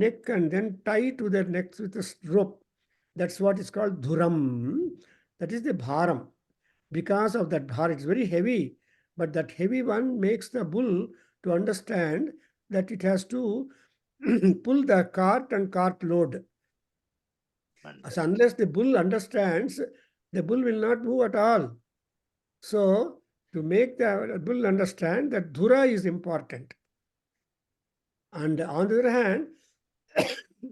B: neck, and then tie to their necks with a rope. That's what is called dhuram. That is the bharam. Because of that bharam, it's very heavy, but that heavy one makes the bull to understand that it has to pull the cart and cart load. So unless the bull understands, the bull will not move at all. So to make the bull understand that dhura is important. And on the other hand,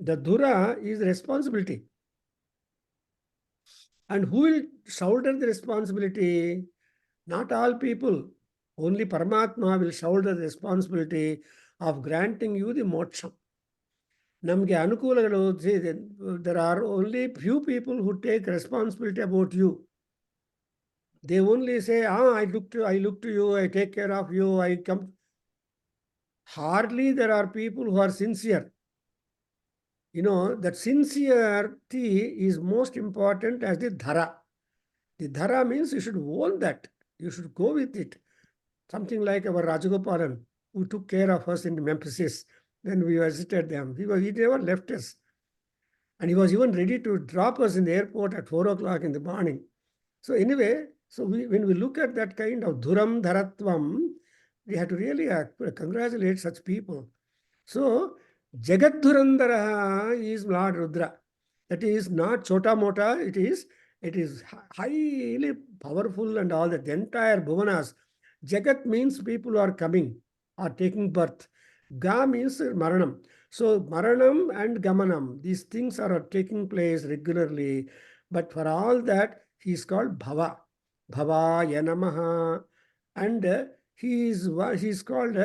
B: the dhura is responsibility. And who will shoulder the responsibility? Not all people. Only Paramatma will shoulder the responsibility of granting you the moksha. Namge anukulagalu, there are only few people who take responsibility about you. They only say, I look to you, I take care of you, I come. Hardly there are people who are sincere. You know, that sincerity is most important as the dhara. The dhara means you should own that. You should go with it. Something like our Rajagopalan, who took care of us in Memphis. Then we visited them. He never left us. And he was even ready to drop us in the airport at 4 o'clock in the morning. So anyway, when we look at that kind of dhuram dharatvam, we have to really congratulate such people. So, Jagadhurandhara is Lord Rudra. That is not chota mota, it is highly powerful and all that. The entire bhuvanas. Jagat means people are coming. or taking birth. Ga means maranam. So maranam and gamanam, these things are taking place regularly. But for all that, he is called Bhava. Bhavaya Namaha. And he is called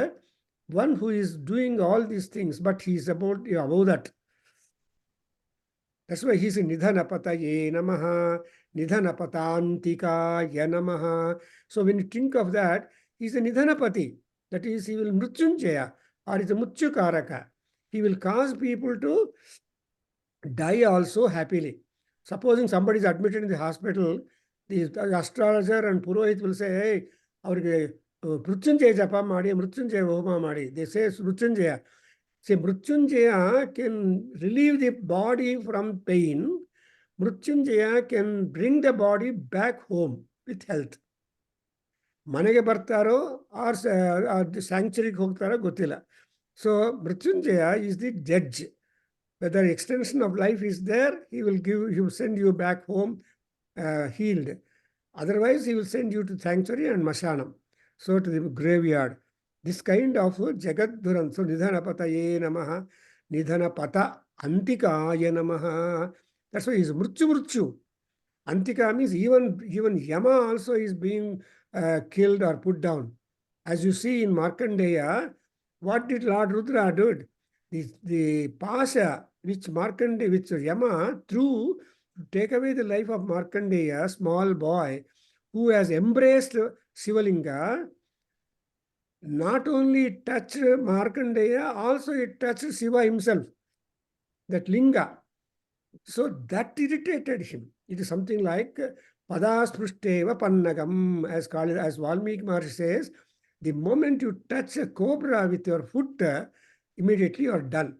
B: one who is doing all these things, but he is above that. That's why he's Nidhanapataye Namaha, Nidhanapatantika Namaha. So when you think of that, he's a Nidhanapati. That is, he will Mrutyunjaya or is a Mutchukaraka. He will cause people to die also happily. Supposing somebody is admitted in the hospital, the astrologer and Purohit will say, hey, ಅವ್ರಿಗೆ ಮೃತ್ಯುಂಜಯ ಜಪ ಮಾಡಿ ಮೃತ್ಯುಂಜಯ ಹೋಮ ಮಾಡಿ. They say Mrityunjaya. See, Mrutyunjaya can relieve the body from pain. Mrutyunjaya can bring the body back home with health. ಮನೆಗೆ ಬರ್ತಾರೋ R ಸ್ಯಾಂಕ್ಚುರಿಗೆ ಹೋಗ್ತಾರೋ ಗೊತ್ತಿಲ್ಲ. So Mrutyunjaya is the judge. Whether extension of life is there, he will send you back home healed. Otherwise, he will send you to sanctuary and mashanam, so to the graveyard. This kind of Jagadhuran. So Nidhanapataye Namaha, Nidhanapata Antikaya Namaha. That's why he's Mruchu. Antika means even Yama also is being killed or put down. As you see in Markandeya, what did Lord Rudra do? The Pasha which Yama threw to take away the life of Markandeya, small boy, who has embraced Shivalinga, not only touched Markandeya, also it touched Shiva himself, that linga. So that irritated him. It is something like Padasprishteva Pannagam, as Valmiki Maharshi says, the moment you touch a cobra with your foot, immediately you are done.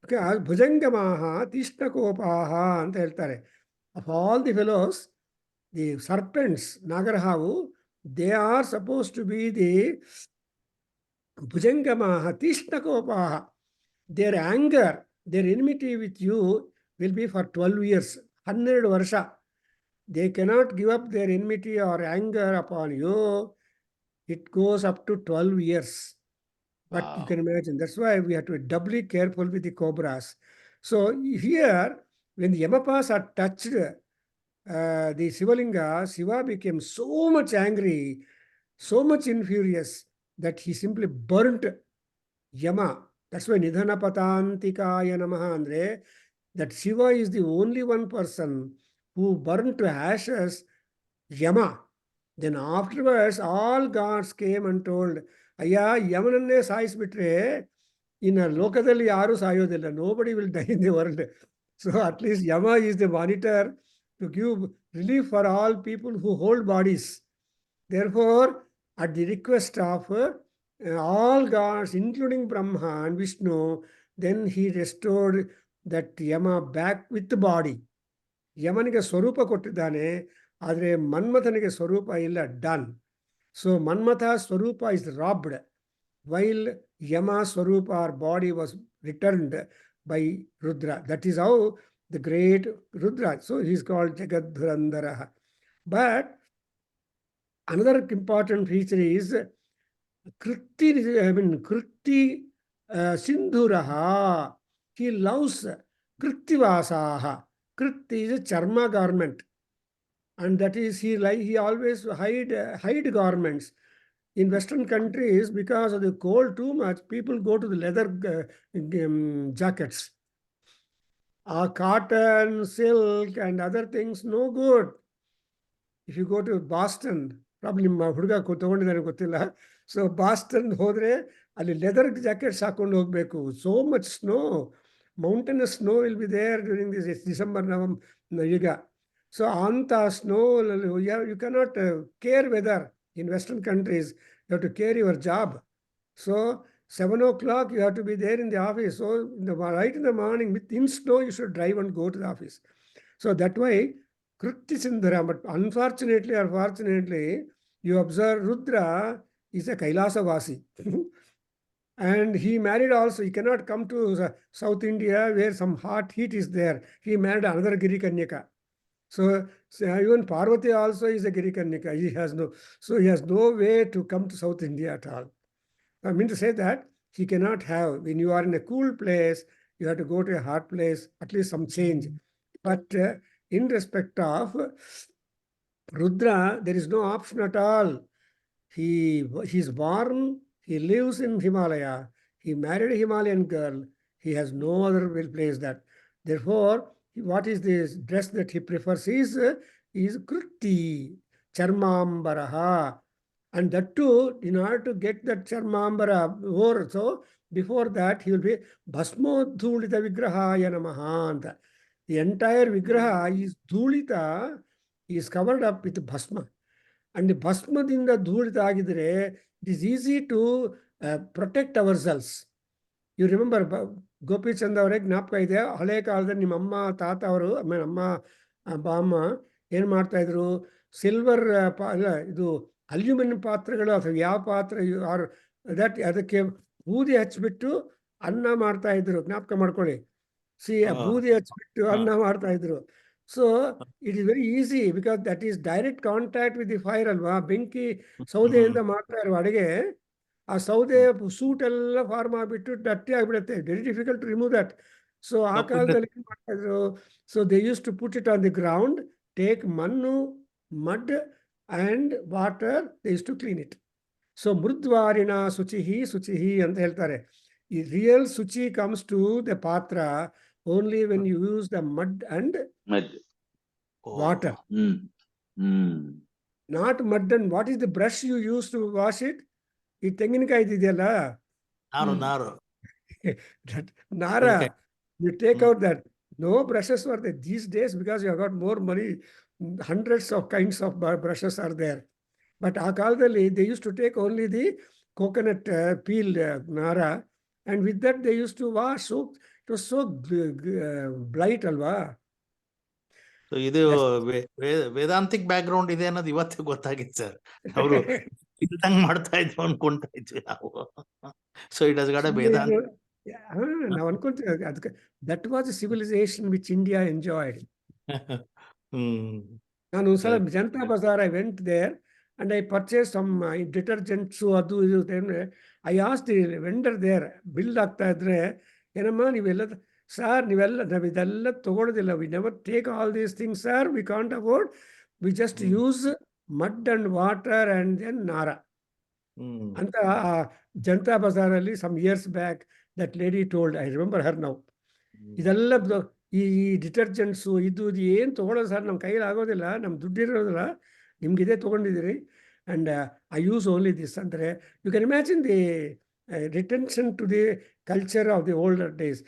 B: Okay, Bhujangamaha, Tishnakopaha anta heltare. Of all the fellows, the serpents, Nagarahavu, they are supposed to be the Bhujangamaha, Tishnakopaha. Their anger, their enmity with you will be for 12 years, 100 varsha. They cannot give up their enmity or anger upon you. It goes up to 12 years. But you can imagine, that's why we have to be doubly careful with the cobras. So here, when the Yamapas are touched, the Shivalinga, Shiva became so much angry, so much infurious, that he simply burnt Yama. That's why Nidhanapatantikaya Namaha andre, that Shiva is the only one person who burnt to ashes Yama. Then afterwards, all gods came and told, Aya, Yamananne saisbitre, in a lokadalli yaru sayodilla, nobody will die in the world. So at least Yama is the monitor to give relief for all people who hold bodies. Therefore, at the request of all gods, including Brahma and Vishnu, then he restored that Yama back with the body. Yamaniga Swarupa kottidane, ಆದರೆ ಮನ್ಮಥನಿಗೆ ಸ್ವರೂಪ ಇಲ್ಲ, done. So Manmatha ಸ್ವರೂಪ is robbed, while Yama ಸ್ವರೂಪ or body was returned by Rudra. That is how the great Rudra, so he is called Jagadhurandara. But another important feature is Kritti Sindhuraha. He loves Krittivasaha. Kritti is a charma garment. And that is, he always hide garments. In Western countries, because of the cold too much, people go to the leather jackets. Cotton, silk, and other things, no good. If you go to Boston, probably ಹುಡುಗ ತಗೊಂಡಿದ್ದಾನೆ ಗೊತ್ತಿಲ್ಲ. So Boston ಹೋದ್ರೆ ಅಲ್ಲಿ leather jackets ಹಾಕೊಂಡು ಹೋಗ್ಬೇಕು. So much snow, mountainous snow will be there during this December, November ಈಗ. So anta snow, you cannot care weather in Western countries. You have to care your job. So 7 o'clock you have to be there in the office. So right in the morning, within snow, you should drive and go to the office. So that way, Kritti Sindhara. But unfortunately or fortunately, you observe Rudra is a Kailasavasi. And he married also. He cannot come to South India where some hot heat is there. He married another Girikanyaka. So even Parvati also is a Girikanyaka. He has no way to come to South India at all. I mean to say that he cannot have, when you are in a cool place, you have to go to a hot place, at least some change. But in respect of Rudra, there is no option at all. He's born, he lives in Himalaya, he married a Himalayan girl, he has no other place that. Therefore, what is this dress that he prefers is Kritti, Charmambaraha. And that too, in order to get that Charmambara over, so before that, he will be Bhasmodhulita Vigrahaya Namaha. The entire Vigraha is Dhulita, is covered up with Bhasma. And the ಭಸ್ಮದಿಂದ ಧೂಳಿತಾಗಿದ್ರೆ it is easy to protect ourselves. You remember Gopichand ಅವರೇ ಜ್ಞಾಪಕ ಇದೆ, ಹಳೆ ಕಾಲದಲ್ಲಿ ನಿಮ್ಮ ಅಮ್ಮ ತಾತ ಅವರು ಆಮೇಲೆ ಅಮ್ಮ ಬಾಮ್ಮ ಏನು ಮಾಡ್ತಾ ಇದ್ರು, ಸಿಲ್ವರ್ ಅಲ್ಲ ಇದು ಅಲ್ಯೂಮಿನಿಯಂ ಪಾತ್ರೆಗಳು ಅಥವಾ ಯಾವ ಪಾತ್ರೆ ಆರ್ ದಟ್ ಅದಕ್ಕೆ ಬೂದಿ ಹಚ್ಚಿಬಿಟ್ಟು ಅನ್ನ ಮಾಡ್ತಾ ಇದ್ರು, ಜ್ಞಾಪಕ ಮಾಡ್ಕೊಳ್ಳಿ. ಬೂದಿ ಹಚ್ಚಿಬಿಟ್ಟು ಅನ್ನ ಮಾಡ್ತಾ ಇದ್ರು. So it is very easy because that is direct contact with the fire alva. ಬೆಂಕಿ ಸೌದೆಯಿಂದ ಮಾಡ್ತಾ ಇರುವ ಅಡುಗೆ ಆ ಸೌದೆ ಸೂಟ್ ಎಲ್ಲ ಫಾರ್ಮ್ ಆಗಿಬಿಟ್ಟು ಗಟ್ಟಿ ಆಗಿಬಿಡುತ್ತೆ. Very difficult to remove that. So ಆ ಕಾಲದಲ್ಲಿ ಏನು ಮಾಡ್ತಾ ಇದ್ರು, so they use to put it on the ground, take ಮಣ್ಣು, mud and water, they use to clean it. So ಮೃದ್ವಾರಿಣ ಶುಚಿಹಿ ಅಂತ ಹೇಳ್ತಾರೆ. ಈ ರಿಯಲ್ ಶುಚಿ ಕಮ್ಸ್ ಟು ದ ಪಾತ್ರ only when you use the mud and water. Not mud and what is the brush you use to wash it? ಈ ತೆಂಗಿನಕಾಯಿ ಇದೆಯಲ್ಲ,
D: ನಾರು
B: that nara, you take out that. No brushes were there these days because you have got more money. Hundreds of kinds of brushes are there. But ಆ ಕಾಲದಲ್ಲಿ they used to take only the coconut peel nara, and with that they used to wash. So it was so bright alva.
D: So ಇದು Vedantic back ground ಇದೆ ಅನ್ನೋದು ಇವತ್ತೇ ಗೊತ್ತಾಗಿತ್ತು sir. ಅವರು ಇಲ್ದಂಗ್ ಮಾಡ್ತಾ ಇದ್ವು ಅನ್ಕೊಂತಾ ಇದ್ವಿ ನಾವು. So it has got a Vedanta.
B: ನಾವು ಅನ್ಕೊಂತೀವಿ ಅದಕ್ಕೆ that was a civilization which India enjoyed. ನಾನು ಒಂದ್ಸಲ Janata Bazaar I went there and I purchased some detergents ಅದು ಇದು. I asked the vendor there, bill ಆಗ್ತಾ ಇದ್ರೆ, ಏನಮ್ಮ ನೀವೆಲ್ಲ ಸರ್ ನಾವು ಇದೆಲ್ಲ ತಗೊಳ್ಳೋದಿಲ್ಲ, we never take all these things sir, we can't afford, we just use mud and water and then ನಾರ ಅಂತ ಜನತಾ ಬಜಾರಲ್ಲಿ some years back that lady told. I remember her now. ಇದೆಲ್ಲ ಈ ಡಿಟರ್ಜೆಂಟ್ಸು ಇದು ಏನು ತೊಗೊಳ್ಳೋದು ಸರ್, ನಮ್ಮ ಕೈಯಲ್ಲಿ ಆಗೋದಿಲ್ಲ, ನಮ್ಮ ದುಡ್ಡಿರೋದಿಲ್ಲ, ನಿಮ್ಗಿದೆ ತೊಗೊಂಡಿದ್ದೀರಿ, and I use only this. ಅಂದರೆ you can imagine the retention to the culture of the older days.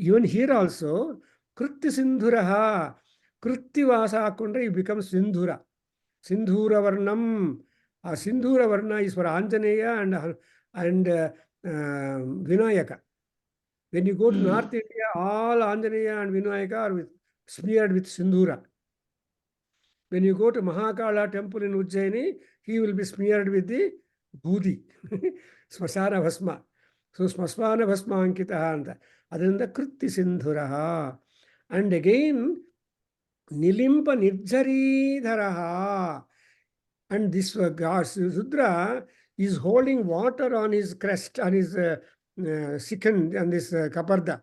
B: Even here also, ಕೃತ್ತಿ ಸಿಂಧುರಃ, ಕೃತ್ತಿ ವಾಸ ಹಾಕೊಂಡ್ರೆ you become ಸಿಂಧೂರ, ಸಿಂಧೂರ ವರ್ಣಂ. ಆ ಸಿಂಧೂರ ವರ್ಣ is for Anjaneya and Vinayaka. When you go to North India, all Anjaneya and Vinayaka are smeared with sindhura. When you go to Mahakala temple in Ujjaini, he will be smeared with the budi, Smasana Bhasma. So Smasana Bhasma Ankita anta. Adrinda Kritti Sindhuraha. And again, Nilimpa Nirjaridharaha. And this God, Rudra, is holding water on his crest, on his second, on this Kaparda.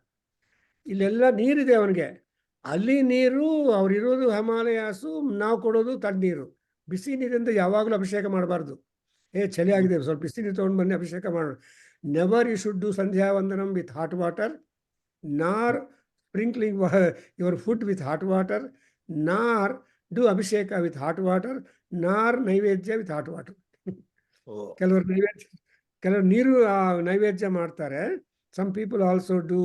B: ಇಲ್ಲೆಲ್ಲ ನೀರಿದೆ ಅವನಿಗೆ. ಅಲ್ಲಿ ನೀರು ಅವ್ರಿರೋದು Himalayas, ನಾವು ಕೊಡೋದು ತಣ್ಣೀರು. ಬಿಸಿ ನೀರಿಂದ ಯಾವಾಗಲೂ ಅಭಿಷೇಕ ಮಾಡಬಾರ್ದು. ಚಳಿ ಆಗಿದೆ, ಸ್ವಲ್ಪ ಬಿಸಿ ನೀರು ತೊಗೊಂಡು ಬನ್ನಿ ಅಭಿಷೇಕ ಮಾಡೋಣ. Never you should do sandhya vandanam with hot water, nor sprinkling your food with hot water, nor do abhisheka with hot water, nor naivedya with hot water. ಕೆಲವರು ನೀರು ನೈವೇದ್ಯ ಮಾಡ್ತಾರೆ. Some people also do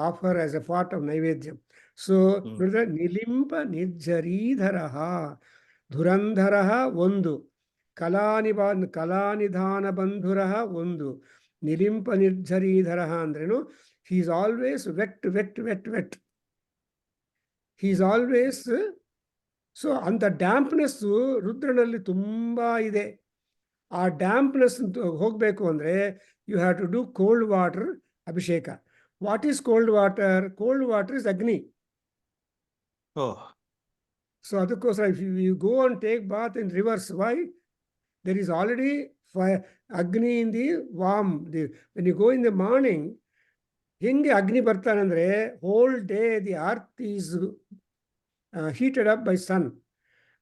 B: offer as a part of Naivedyam. So, Nilimpa Nirjaridharaha, Dhurandharaha ಒಂದು, ಕಲಾನಿಧಾನ ಬಂಧುರಹ ಒಂದು, ನಿಲಿಂಪ ನಿರ್ಜರೀಧರಹ ಅಂದ್ರೇನು, he is always wet. He is always, so ಅಂತ dampness ರುದ್ರನಲ್ಲಿ ತುಂಬಾ ಇದೆ. ಆ ಡ್ಯಾಂಪ್ನೆಸ್ ಹೋಗಬೇಕು ಅಂದರೆ you have to do cold water ಅಭಿಷೇಕ. What is cold water? Cold water is Agni.
D: Oh.
B: So, adukosara, if you go and take bath in rivers, why? There is already fire, Agni in the warm. When you go in the morning, ಹೆಂಗೆ ಅಗ್ನಿ ಬರ್ತಾನಂದ್ರೆ whole day the earth is heated up by sun,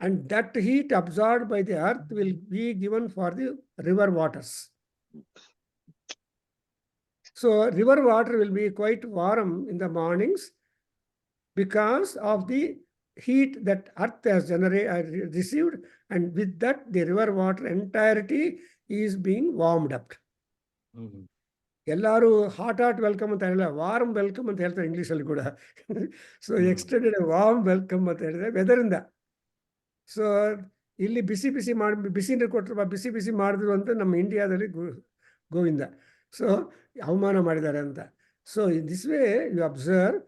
B: and that heat absorbed by the earth will be given for the river waters. So river water will be quite warm in the mornings because of the heat that earth has received, and with that the river water entirety is being warmed up. ಎಲ್ಲರೂ hot welcome ಅಂತ ಹೇಳಿಲ್ಲ, warm welcome ಅಂತ ಹೇಳ್ತಾರೆ ಇಂಗ್ಲೀಷಲ್ಲಿ ಕೂಡ. So extended warm welcome ಅಂತ ಹೇಳಿದ್ರೆ ವೆದರಿಂದ. So ಇಲ್ಲಿ ಬಿಸಿ ನೀರು ಕೊಟ್ಟರು, ಬಿಸಿ ಮಾಡಿದ್ರು ಅಂತ ನಮ್ಮ ಇಂಡಿಯಾದಲ್ಲಿ ಗೋವಿಂದ. ಸೊ ಅವಮಾನ ಮಾಡಿದ್ದಾರೆ ಅಂತ. So this way you observe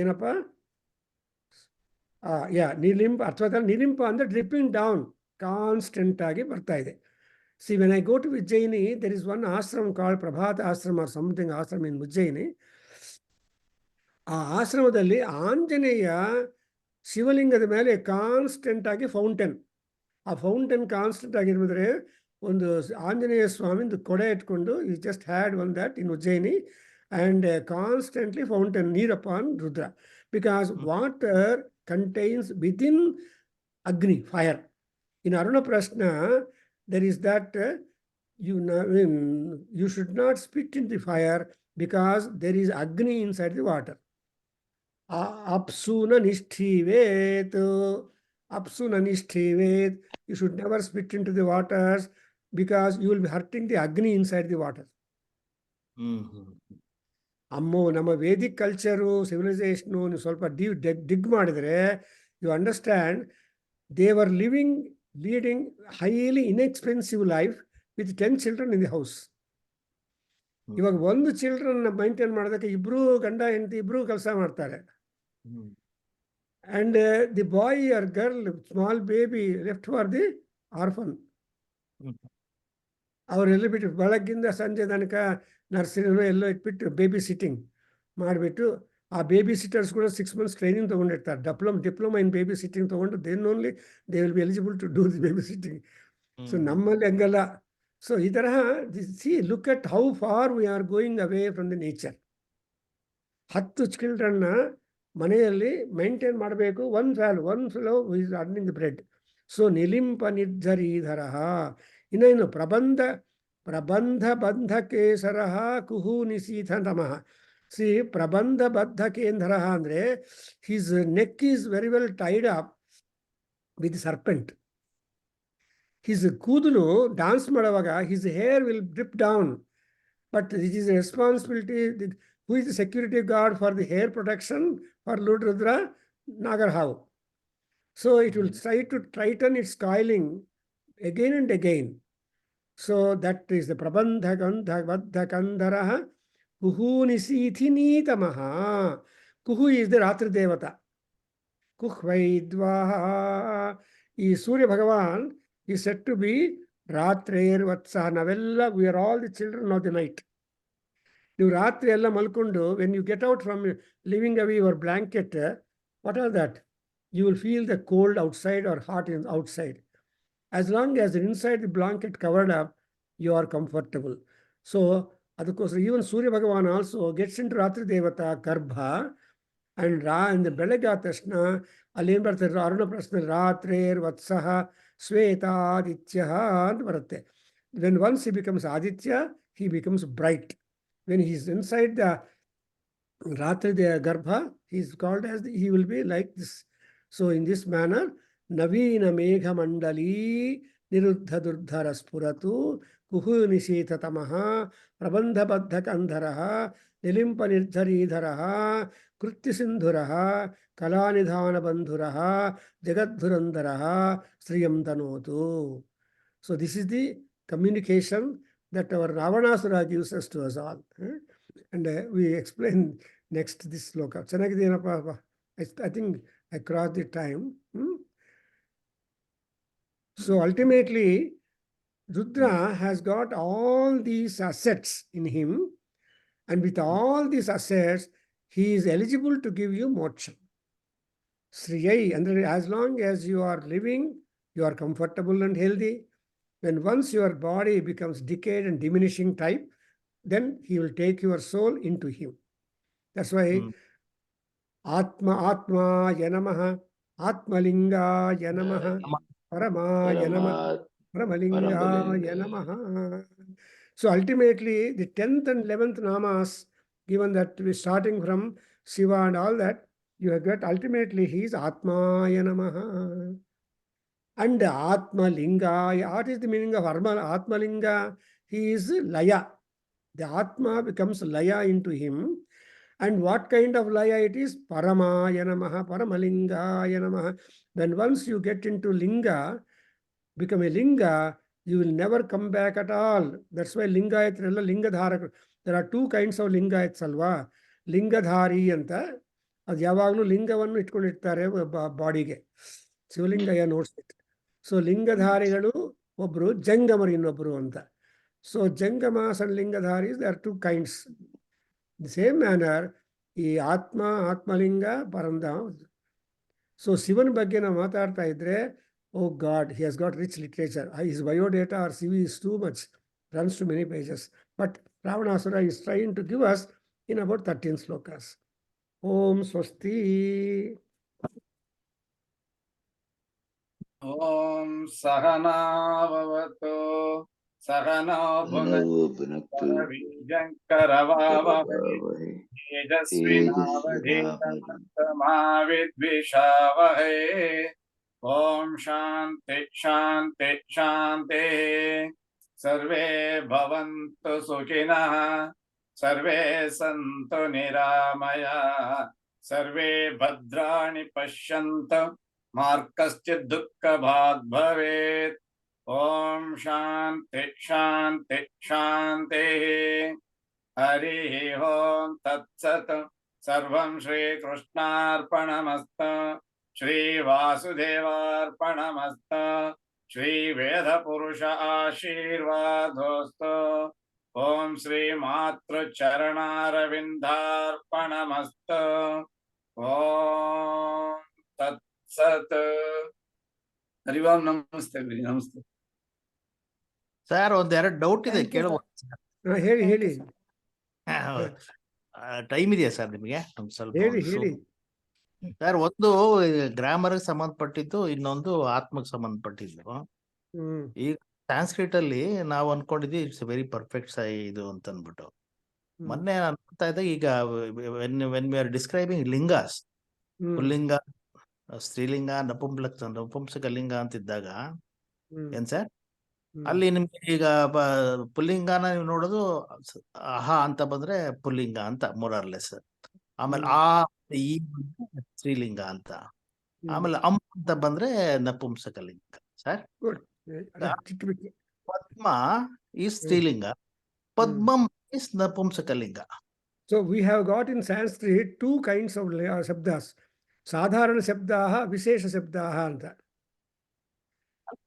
B: ಏನಪ್ಪ, ನಿಲಿಂಪ ಅಥವಾ ನಿಲಿಂಪ ಅಂದರೆ ಡ್ರಿಪ್ಪಿಂಗ್ ಡೌನ್ ಕಾನ್ಸ್ಟೆಂಟ್ ಆಗಿ ಬರ್ತಾ ಇದೆ. See, when I go to Ujjaini, there is one ashram called Prabhat ashram or something ashram in Ujjaini. ಆ ಆಶ್ರಮದಲ್ಲಿ ಆಂಜನೇಯ ಶಿವಲಿಂಗದ ಮೇಲೆ ಕಾನ್ಸ್ಟೆಂಟ್ ಆಗಿ ಫೌಂಟೇನ್, ಆ ಫೌಂಟೇನ್ ಕಾನ್ಸ್ಟೆಂಟ್ ಆಗಿರ್ಬಿದ್ರೆ ಒಂದು ಆಂಜನೇಯ ಸ್ವಾಮಿಂದು ಕೊಡೆ ಇಟ್ಕೊಂಡು ಈ just had one that in Ujjaini, and constantly fountain neer upon Rudra, because water contains within Agni, fire. In Aruna Prashna there is that you should not spit in the fire because there is Agni inside the water. Apsuna nishthivet. Apsuna nishthivet. You should never spit into the waters because you will be hurting the Agni inside the water. ಅಮ್ಮೋ, ನಮ್ಮ Vedic culture ಸಿವಿಲೈಸೇಷನು ನೀವು ಸ್ವಲ್ಪ dig ಮಾಡಿದರೆ you understand they were leading highly inexpensive life with 10 children in the house. ಇವಾಗ ಒಂದು children maintain ಮಾಡೋದಕ್ಕೆ ಇಬ್ರು ಗಂಡ ಹೆಂಡತಿ ಇಬ್ರು ಕೆಲಸ ಮಾಡ್ತಾರೆ. And the boy or girl, small baby left for the orphan. ಅವರೆಲ್ಲ ಬಿಟ್ಟು ಬೆಳಗ್ಗಿಂದ ಸಂಜೆ ತನಕ ನರ್ಸರಿನೋ ಎಲ್ಲೋ ಇಟ್ಬಿಟ್ಟು ಬೇಬಿ ಸಿಟ್ಟಿಂಗ್ ಮಾಡಿಬಿಟ್ಟು, ಆ ಬೇಬಿ ಸಿಟ್ಟರ್ಸ್ ಕೂಡ 6 months ಟ್ರೈನಿಂಗ್ ತೊಗೊಂಡಿರ್ತಾರೆ, ಡಿಪ್ಲೊಮಾ ಇನ್ ಬೇಬಿ ಸಿಟ್ಟಿಂಗ್ ತೊಗೊಂಡು then only they will be eligible to do the baby sitting. So ನಮ್ಮಲ್ಲಿ ಹಂಗಲ್ಲ. ಸೊ ಈ ತರಹ see look at how far we are going away from the nature. 10 ಚಿಲ್ಡ್ರನ್ನ ಮನೆಯಲ್ಲಿ maintain ಮಾಡಬೇಕು, one fellow is earning the bread. So ನಿಲಿಂಪ ನಿರ್ಧರೀಧರ. ಇನ್ನೇನು ಪ್ರಬಂಧ ಬಂಧ ಕೇಸರ ಕುಹು ನಿಶೀಥ ನಮಃ. See, Prabandha Baddha Kendra andre, his neck is very well tied up with serpent. His kudulu dance madavaga, his hair will drip down. But it is a responsibility. Who is the security guard for the hair protection for Lord Rudra? Nagarhav. So it will try to tighten its coiling again and again. So that is the Prabandha Baddha Kandara. Kuhu nisithiniitamaha. Kuhu is the Ratri Devata. Kuhvaidvaha. Is Surya Bhagavan is said to be Ratreir Vatsa. Navella, we are all the children of the night. You Ratri ella malkundu, when you get out from leaving away your blanket, what are that? You will feel the cold outside or hot outside. As long as inside the blanket covered up, you are comfortable. So, ಅದಕ್ಕೋಸ್ಕರ even Surya Bhagwan also gets into ರಾತ್ರಿ ದೇವತಾ ಗರ್ಭ, and ಬೆಳಗ್ಗೆ ಆದ ತಕ್ಷಣ ಅಲ್ಲಿ ಏನು ಬರ್ತಾರೆ, ಅರುಣ ಪ್ರಶ್ನೆ ರಾತ್ರೇರ್ ವತ್ಸಃ ಶ್ವೇತಾದಿತ್ಯ ಅಂತ ಬರುತ್ತೆ. When once he becomes Aditya, he becomes bright. When he is inside the ratri garbha, he is called as he will be like this. So in this manner ನವೀನ ಮೇಘ ಮಂಡಲೀ ನಿರುದ್ಧ ದುರ್ಧರ ಸ್ಫುರತು ಕುಹು ನಿಶೀಥತಮಃ ಪ್ರಬಂಧಬದ್ಧಕಂಧರಃ ನಿಲಿಂಪ ನಿರ್ಧರೀಧರಃ ಕೃತ್ಯಸಿಂಧುರಃ ಕಲಾನಿಧಾನಬಂಧುರಃ ಜಗದ್ಧುರಂಧರಃ ಶ್ರಿಯಂ ತನೋತು. So this is the communication that our Ravanasura gives us to us all. And we explain next this sloka. Chanagidenappa. I think I crossed the time. So ultimately, Rudra has got all these assets in him, and with all these assets, he is eligible to give you moksha. Sriyai, and as long as you are living, you are comfortable and healthy, When once your body becomes decayed and diminishing type, then he will take your soul into him. That's why Atma Yanamaha, Atmalinga Yanamaha, Parama Yanamaha, Paramalinga Yanamaha. So ultimately, the 10th and 11th namas, given that we're starting from Shiva and all that, you have got ultimately he is Atma Yanamaha. And Atma Linga, what is the meaning of Atma Linga? He is Laya. The Atma becomes Laya into him. And what kind of Laya it is? Paramaya Namaha, Paramalingaya Namaha. When once you get into Linga, become a Linga, you will never come back at all. That's why Lingayatra, Lingadhara. There are two kinds of Lingayats alva. Lingadhari anta. ಅದು ಯಾವಾಗಲೂ ಲಿಂಗವನ್ನು ಇಟ್ಕೊಂಡಿರ್ತಾರೆ ಬಾಡಿಗೆ. ಶಿವಲಿಂಗಯ್ಯ notes it. So ಲಿಂಗಧಾರಿಗಳು ಒಬ್ರು, ಜಂಗಮರು ಇನ್ನೊಬ್ರು ಅಂತ. So Jangamas and Lingadharis, they are two kinds. The same manner ಈ ಆತ್ಮಲಿಂಗ ಪರಂಧಾಮ. ಸೊ ಶಿವನ ಬಗ್ಗೆ ನಾವು ಮಾತಾಡ್ತಾ ಇದ್ರೆ, oh God, he has got rich literature. His biodata or CV is too much, runs to many pages. But Ravanasura is trying to give us in about 13 slokas. Om Swasti.
A: Om Sahana Bhavatu Sahana Bhunaktu Jankaravavahai Tejasvinavadhitamavitvishavahai. Om Shanti Shanti Shanti. Sarve bhavantu sukhinah. Sarve santu niramaya. Sarve bhadrani pashyantu. Markaschid dukkha bhag bhavet. Om Shanti Shanti Shanti. Hari Om Tat Sat. Sarvam Shri Krishnarpanamasta. Shri Vasudevarpanamasta. Shri Veda Purusha Ashirvadosto. Om Shri Matru Charanaravindarpanamasta. Om Tat Sat. Hari Om. Namaste. Namaste.
D: Sir ಒಂದೆರಡು doubt ಇದೆ, ಕೇಳಬಹುದು?
B: ಹೇಳಿ.
D: Time ಇದೆಯಾ sir ನಿಮಗೆ? ಸ್ವಲ್ಪ
B: ಹೇಳಿ.
D: Sir, ಒಂದು grammar ಸಂಬಂಧಪಟ್ಟಿದ್ದು, ಇನ್ನೊಂದು ಆತ್ಮಕ್ಕೆ ಸಂಬಂಧಪಟ್ಟಿದ್ದು. ಈಗ ಸಾಂಸ್ಕ್ರಿಟ್ ಅಲ್ಲಿ ನಾವು ಅನ್ಕೊಂಡಿದ್ವಿ ಇಟ್ಸ್ ವೆರಿ ಪರ್ಫೆಕ್ಟ್ ಇದು ಅಂತ ಅಂದ್ಬಿಟ್ಟು. ಮೊನ್ನೆ ಅನ್ಕೊತಾ ಇದ್ದೆ, ಈಗ ವೆನ್ ವಿ ಆರ್ ಡಿಸ್ಕ್ರೈಬಿಂಗ್ ಲಿಂಗಾಸ್, ಪುಲ್ಲಿಂಗ, ಸ್ತ್ರೀಲಿಂಗ, ನಪುಂಸಕ ಲಿಂಗ ಅಂತಿದ್ದಾಗ ಏನ್ ಸರ್, ಅಲ್ಲಿ ನಿಮ್ಗೆ ಈಗ ಪುಲ್ಲಿಂಗನ ನೀವು ನೋಡೋದು ಅಹ ಅಂತ ಬಂದ್ರೆ ಪುಲ್ಲಿಂಗ ಅಂತ ಮೊರಾರ್ಲೆಸ್. ಆಮೇಲೆ ಈ ಸ್ತ್ರೀಲಿಂಗ ಅಂತ, ಆಮೇಲೆ ಅಂತ ಬಂದ್ರೆ ನಪುಂಸಕಲಿಂಗ. ಸರ್, ಪದ್ಮ ಈ ಸ್ತ್ರೀಲಿಂಗ, ಪದ್ಮಂ is napumsakalinga.
B: So we have got in Sanskrit two kinds of shabdas. Sadharana shabdaha, Vishesha shabdaha anta.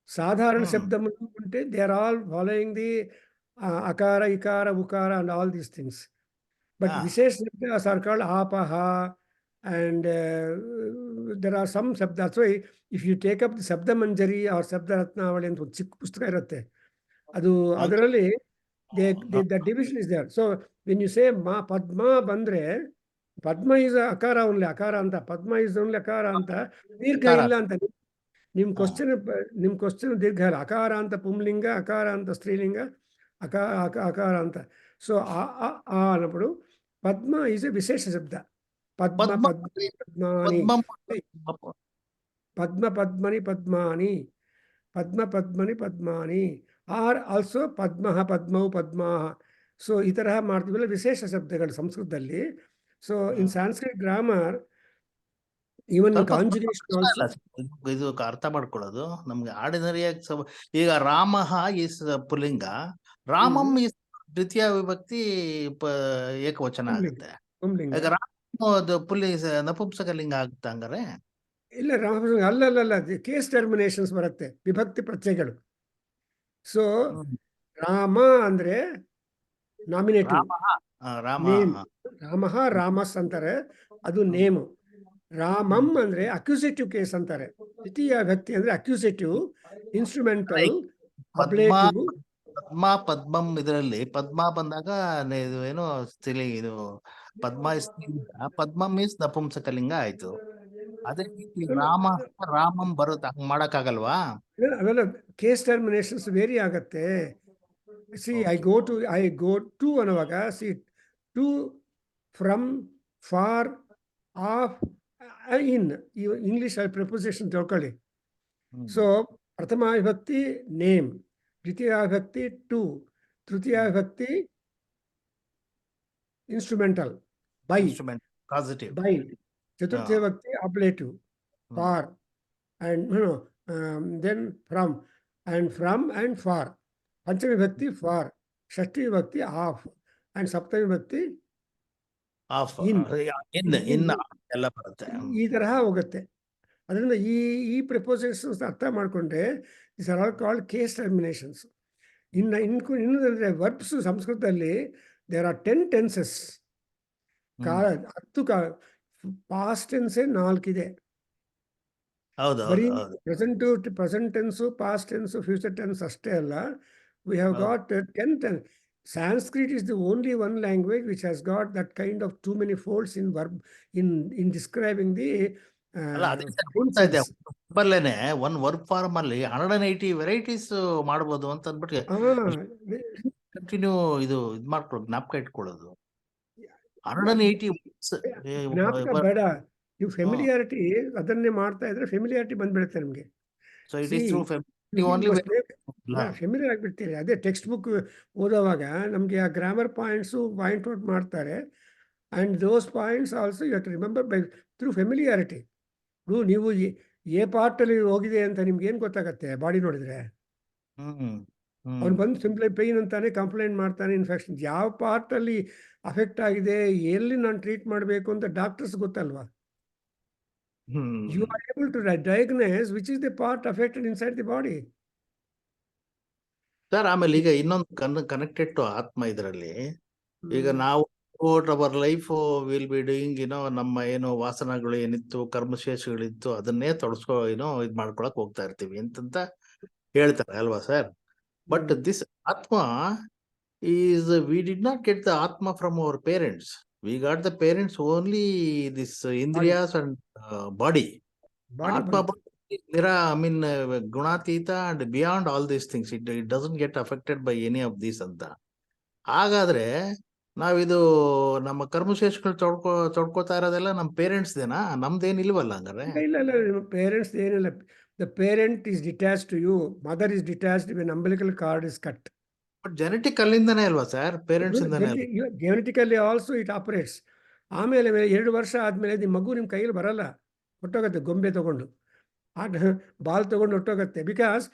B: Sadharana shabdam unte, they are all following the akara, ikara, ukara and all these things. But Vishesha shabdas are called apaha, and there are some shabdas. That's why if you take up the Shabda Manjari or Shabda Ratnavali ಅಂತ ಒಂದು ಚಿಕ್ಕ ಪುಸ್ತಕ ಇರುತ್ತೆ, ಅದು ಅದರಲ್ಲಿ the division is there. So when you say Padma bandre, Padma is akara only, akara anta. Padma is only akara anta. Dirgha illa anta. Nim question dirgha illa. Akara anta pumlinga, akara anta strilinga, akara anta. So anapadu Padma is a Vishesha shabda. Padmani. Padmani. Are also Padmaha, Padmau, Padmaha. So ಈ ತರಹ ಮಾಡ್ತೀವಲ್ಲ ವಿಶೇಷ ಶಬ್ದಗಳು ಸಂಸ್ಕೃತದಲ್ಲಿ. So in Sanskrit grammar even conjugation also
D: ಇದು ಅರ್ಥ ಮಾಡ್ಕೊಳ್ಳೋದು ನಮ್ಗೆ ಆರ್ಡಿನರಿಯಾಗಿ. ಈಗ ರಾಮಃ ಇಸ್ ಪುಲ್ಲಿಂಗ, ರಾಮಂ ಇಸ್ ದ್ವಿತೀಯ ವಿಭಕ್ತಿ ಏಕವಚನ ಆಗುತ್ತೆ. ಈಗ ರಾಮ ನಪುಂಸಕಲಿಂಗ ಆಗುತ್ತೆ ಹಂಗಾರೆ?
B: ಇಲ್ಲ, ಅಲ್ಲ, ಕೇಸ್ ಟರ್ಮಿನೇಷನ್ಸ್ ಬರುತ್ತೆ, ವಿಭಕ್ತಿ ಪ್ರತ್ಯಯಗಳು. ಸೊ ರಾಮ ಅಂದ್ರೆ ನಾಮಿನೇಟಿವ್ ನೇಮ್, ರಾಮಃ ರಾಮಸ್ ಅಂತಾರೆ, ಅದು ನೇಮು. ರಾಮಂ ಅಂದ್ರೆ ಅಕ್ಯೂಸೇಟಿವ್ ಕೇಸ್ ಅಂತಾರೆ. ದ್ವಿತೀಯ ವ್ಯಕ್ತಿ ಅಂದ್ರೆ ಅಕ್ಯೂಸೇಟಿವ್, ಇನ್ಸ್ಟ್ರುಮೆಂಟಲ್,
D: ಪದ್ಮ
B: ablative.
D: ಪದ್ಮಂ ಇದರಲ್ಲಿ ಪದ್ಮ ಬಂದಾಗ ಇದು ಏನೋ ಇದು ಪದ್ಮ ಇಸ್ ಪದ್ಮಂ ಇಸ್ ನಪುಂಸಕಲಿಂಗ ಆಯ್ತು. ಅದೇ ರೀತಿ ರಾಮಂ ಬರುತ್ತೆ, ಹಂಗ್ ಮಾಡಕ್ಕಾಗಲ್ವಾ?
B: ಅವೆಲ್ಲ ಕೇಸ್ ಟರ್ಮಿನೇಷನ್ಸ್ ವೇರಿ ಆಗತ್ತೆ. ಸಿ ಐ ಗೋ ಟು ಅನ್ನುವಾಗ see to, from, for, of, in, English preposition ತಿಳ್ಕೊಳ್ಳಿ. ಸೊ ಪ್ರಥಮ ವಿಭಕ್ತಿ ನೇಮ್, ದ್ವಿತೀಯ ವಿಭಕ್ತಿ ಟು, ತೃತೀಯ ವಿಭಕ್ತಿ ಇನ್ಸ್ಟ್ರೂಮೆಂಟಲ್ ಬೈ,
D: ಪಾಸಿಟಿವ್.
B: ಚತುರ್ಥಿ ವಿಭಕ್ತಿ ablative for, and then from and for. ಪಂಚಮಿ ವಿಭಕ್ತಿ ಫಾರ್, ಷಷ್ಠಿ ವಿಭಕ್ತಿ ಆಫ್, ಅಂಡ್ ಸಪ್ತಮಿ ವಿಭಕ್ತಿ
D: ಆಫ್, ಎಲ್ಲ ಬರುತ್ತೆ.
B: ಈ ತರಹ ಹೋಗುತ್ತೆ. ಅದರಿಂದ ಈ ಪ್ರಿಪೋಸಿಷನ್ಸ್ ಅರ್ಥ ಮಾಡಿಕೊಂಡ್ರೆ this are all called case terminations. ಇನ್ನೊಂದಂದ್ರೆ ವರ್ಬ್ಸ್ ಸಂಸ್ಕೃತದಲ್ಲಿ ದೇರ್ ಆರ್ 10 ಟೆನ್ಸಸ್. 10 ಪಾಸ್ಟ್ ಟೆನ್ಸೇ 4 ಇದೆ. ಬರೀ present tense, past tense, future tense ಅಷ್ಟೇ ಅಲ್ಲ. We have got 10 tense. Sanskrit is the only one language which has got that kind of too many folds in verb in describing the
D: ಬಲ್ಲೇನೆ one verb form ಅಲ್ಲಿ 180 varieties ಮಾಡಬಹುದು ಅಂತ ಅಂದ್ಬಿಟ್ಟು continue ಇದು ಮಾಡ್ಕೊಳ್ಳೋದು, ಜ್ಞಾಪಕ ಇಟ್ಕೊಳ್ಳೋದು. 180
B: ಜ್ಞಾಪಕ ಬೇಡ, ನೀವು ಫೆಮಿಲಿಯಾರಿಟಿ ಅದನ್ನೇ ಮಾಡ್ತಾ ಇದ್ರೆ ಫೆಮಿಲಿಯಾರಿಟಿ ಬಂದ್ಬಿಡುತ್ತೆ ನಮ್ಗೆ. ಫೆಮಿಲಿಯರ್ ಆಗಿಬಿಡ್ತೀರಿ. ಅದೇ ಟೆಕ್ಸ್ಟ್ ಬುಕ್ ಓದೋವಾಗ ನಮ್ಗೆ ಆ ಗ್ರಾಮರ್ ಪಾಯಿಂಟ್ ಔಟ್ ಮಾಡ್ತಾರೆ. And those points also you have to remember by through familiarity. ನೀವು ಎ ಪಾರ್ಟಲ್ಲಿ ಹೋಗಿದೆ ಅಂತ ನಿಮ್ಗೆ ಏನು ಗೊತ್ತಾಗತ್ತೆ? ಬಾಡಿ ನೋಡಿದ್ರೆ ಅವ್ನು ಬಂದು ಸಿಂಪ್ಲಿ ಪೇಯ್ನ್ ಅಂತಾನೆ ಕಂಪ್ಲೇಂಟ್ ಮಾಡ್ತಾನೆ. ಇನ್ಫೆಕ್ಷನ್ ಯಾವ ಪಾರ್ಟಲ್ಲಿ ಅಫೆಕ್ಟ್ ಆಗಿದೆ, ಎಲ್ಲಿ ನಾನು ಟ್ರೀಟ್ ಮಾಡಬೇಕು ಅಂತ ಡಾಕ್ಟರ್ಸ್ ಗೊತ್ತಲ್ವಾ? You are able to diagnose which is the part affected inside the body.
D: Sir, ಆಮೇಲೆ ಈಗ ಇನ್ನೊಂದು ಕನೆಕ್ಟೆಡ್ ಟು ಆತ್ಮ ಇದರಲ್ಲಿ. ಈಗ ನಾವು our life will be doing ನಮ್ಮ ವಾಸನಗಳು ಏನಿತ್ತು, ಕರ್ಮಶೇಷಗಳಿತ್ತು, ಅದನ್ನೇ ತೊಡಸ್ಕೊ ಇದ್ ಮಾಡ್ಕೊಳಕ್ ಹೋಗ್ತಾ ಇರ್ತೀವಿ ಅಂತ ಹೇಳ್ತಾರೆ ಅಲ್ವಾ sir? But this atma is we did not get the atma from our parents. We got the parents only this indriyas and body. Atma gunatita and beyond all these things. It doesn't get affected by any of these anta. ಹಾಗಾದ್ರೆ ನಾವಿದು ನಮ್ಮ ಕರ್ಮಶೇಷಗಳು ತೊಡ್ಕೋತಾ ಇರೋದೆಲ್ಲ ನಮ್ಮ parents Dena? ನಮ್ದೇನಿಲ್ವಲ್ಲ ಹಂಗಾರೆ?
B: ಇಲ್ಲ, parents ಏನಿಲ್ಲ. The parent is detached to you. Mother is detached when umbilical cord is cut.
D: But genetic ಅಲ್ಲಿಂದಾನೇ ಅಲ್ವಾ sir? Parents ಇಂದಾನೆ.
B: Genetically also it operates. ಆಮೇಲೆ 2 ವರ್ಷ ಆದಮೇಲೆ ನಿಮ್ಮ ಮಗು ನಿಮ್ಮ ಕೈಯಲ್ಲಿ ಬರಲ್ಲ, ಹೊಟ್ಟೋಗತ್ತೆ. ಗೊಂಬೆ ತಗೊಂಡು ಬಾಲ್ ತಗೊಂಡು ಹೊಟ್ಟೋಗತ್ತೆ. ಬಿಕಾಸ್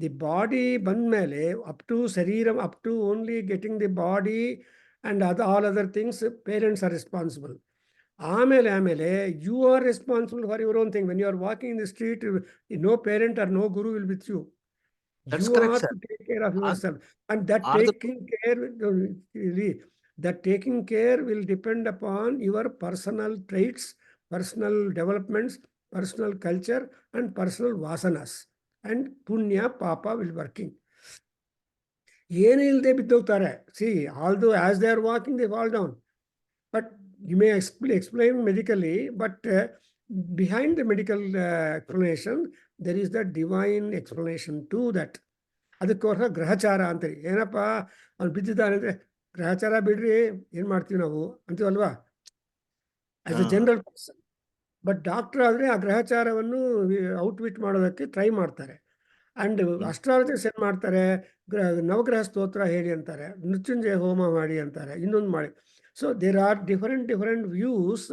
B: ದಿ ಬಾಡಿ ಬಂದಮೇಲೆ up to sharira, up to only getting the body and all other things parents are responsible. ಆಮೇಲೆ you are responsible for your own thing. When you are walking in the street, no parent or no guru will with you.
D: That's
B: You
D: correct,
B: have
D: sir.
B: to take care of yourself, and that taking care will depend upon your personal traits, personal developments, personal culture, and personal vasanas. And punya papa will working. ಏನು ಇಲ್ಲದೆ ಬಿದ್ದೋಗ್ತಾರೆ. See, although as they are walking they fall down, but you may explain medically, but behind the medical explanation there is the divine explanation to that. ಅದಕ್ಕೋಸ್ಕರ ಗ್ರಹಚಾರ ಅಂತೀವಿ. ಏನಪ್ಪ ಅವ್ನು ಬಿದ್ದಿದ್ದಾನೆ ಅಂದರೆ ಗ್ರಹಚಾರ ಬಿಡ್ರಿ, ಏನು ಮಾಡ್ತೀವಿ ನಾವು ಅಂತೀವಲ್ವಾ, as a general person. But doctor ಆದರೆ ಆ ಗ್ರಹಚಾರವನ್ನು ಔಟ್ವಿಟ್ ಮಾಡೋದಕ್ಕೆ ಟ್ರೈ ಮಾಡ್ತಾರೆ. ಆ್ಯಂಡ್ ಅಸ್ಟ್ರಾಲಜರ್ಸ್ ಏನು ಮಾಡ್ತಾರೆ, ನವಗ್ರಹ ಸ್ತೋತ್ರ ಹೇಳಿ ಅಂತಾರೆ, ಮೃತ್ಯುಂಜಯ ಹೋಮ ಮಾಡಿ ಅಂತಾರೆ, ಇನ್ನೊಂದು ಮಾಡಿ. So there are different views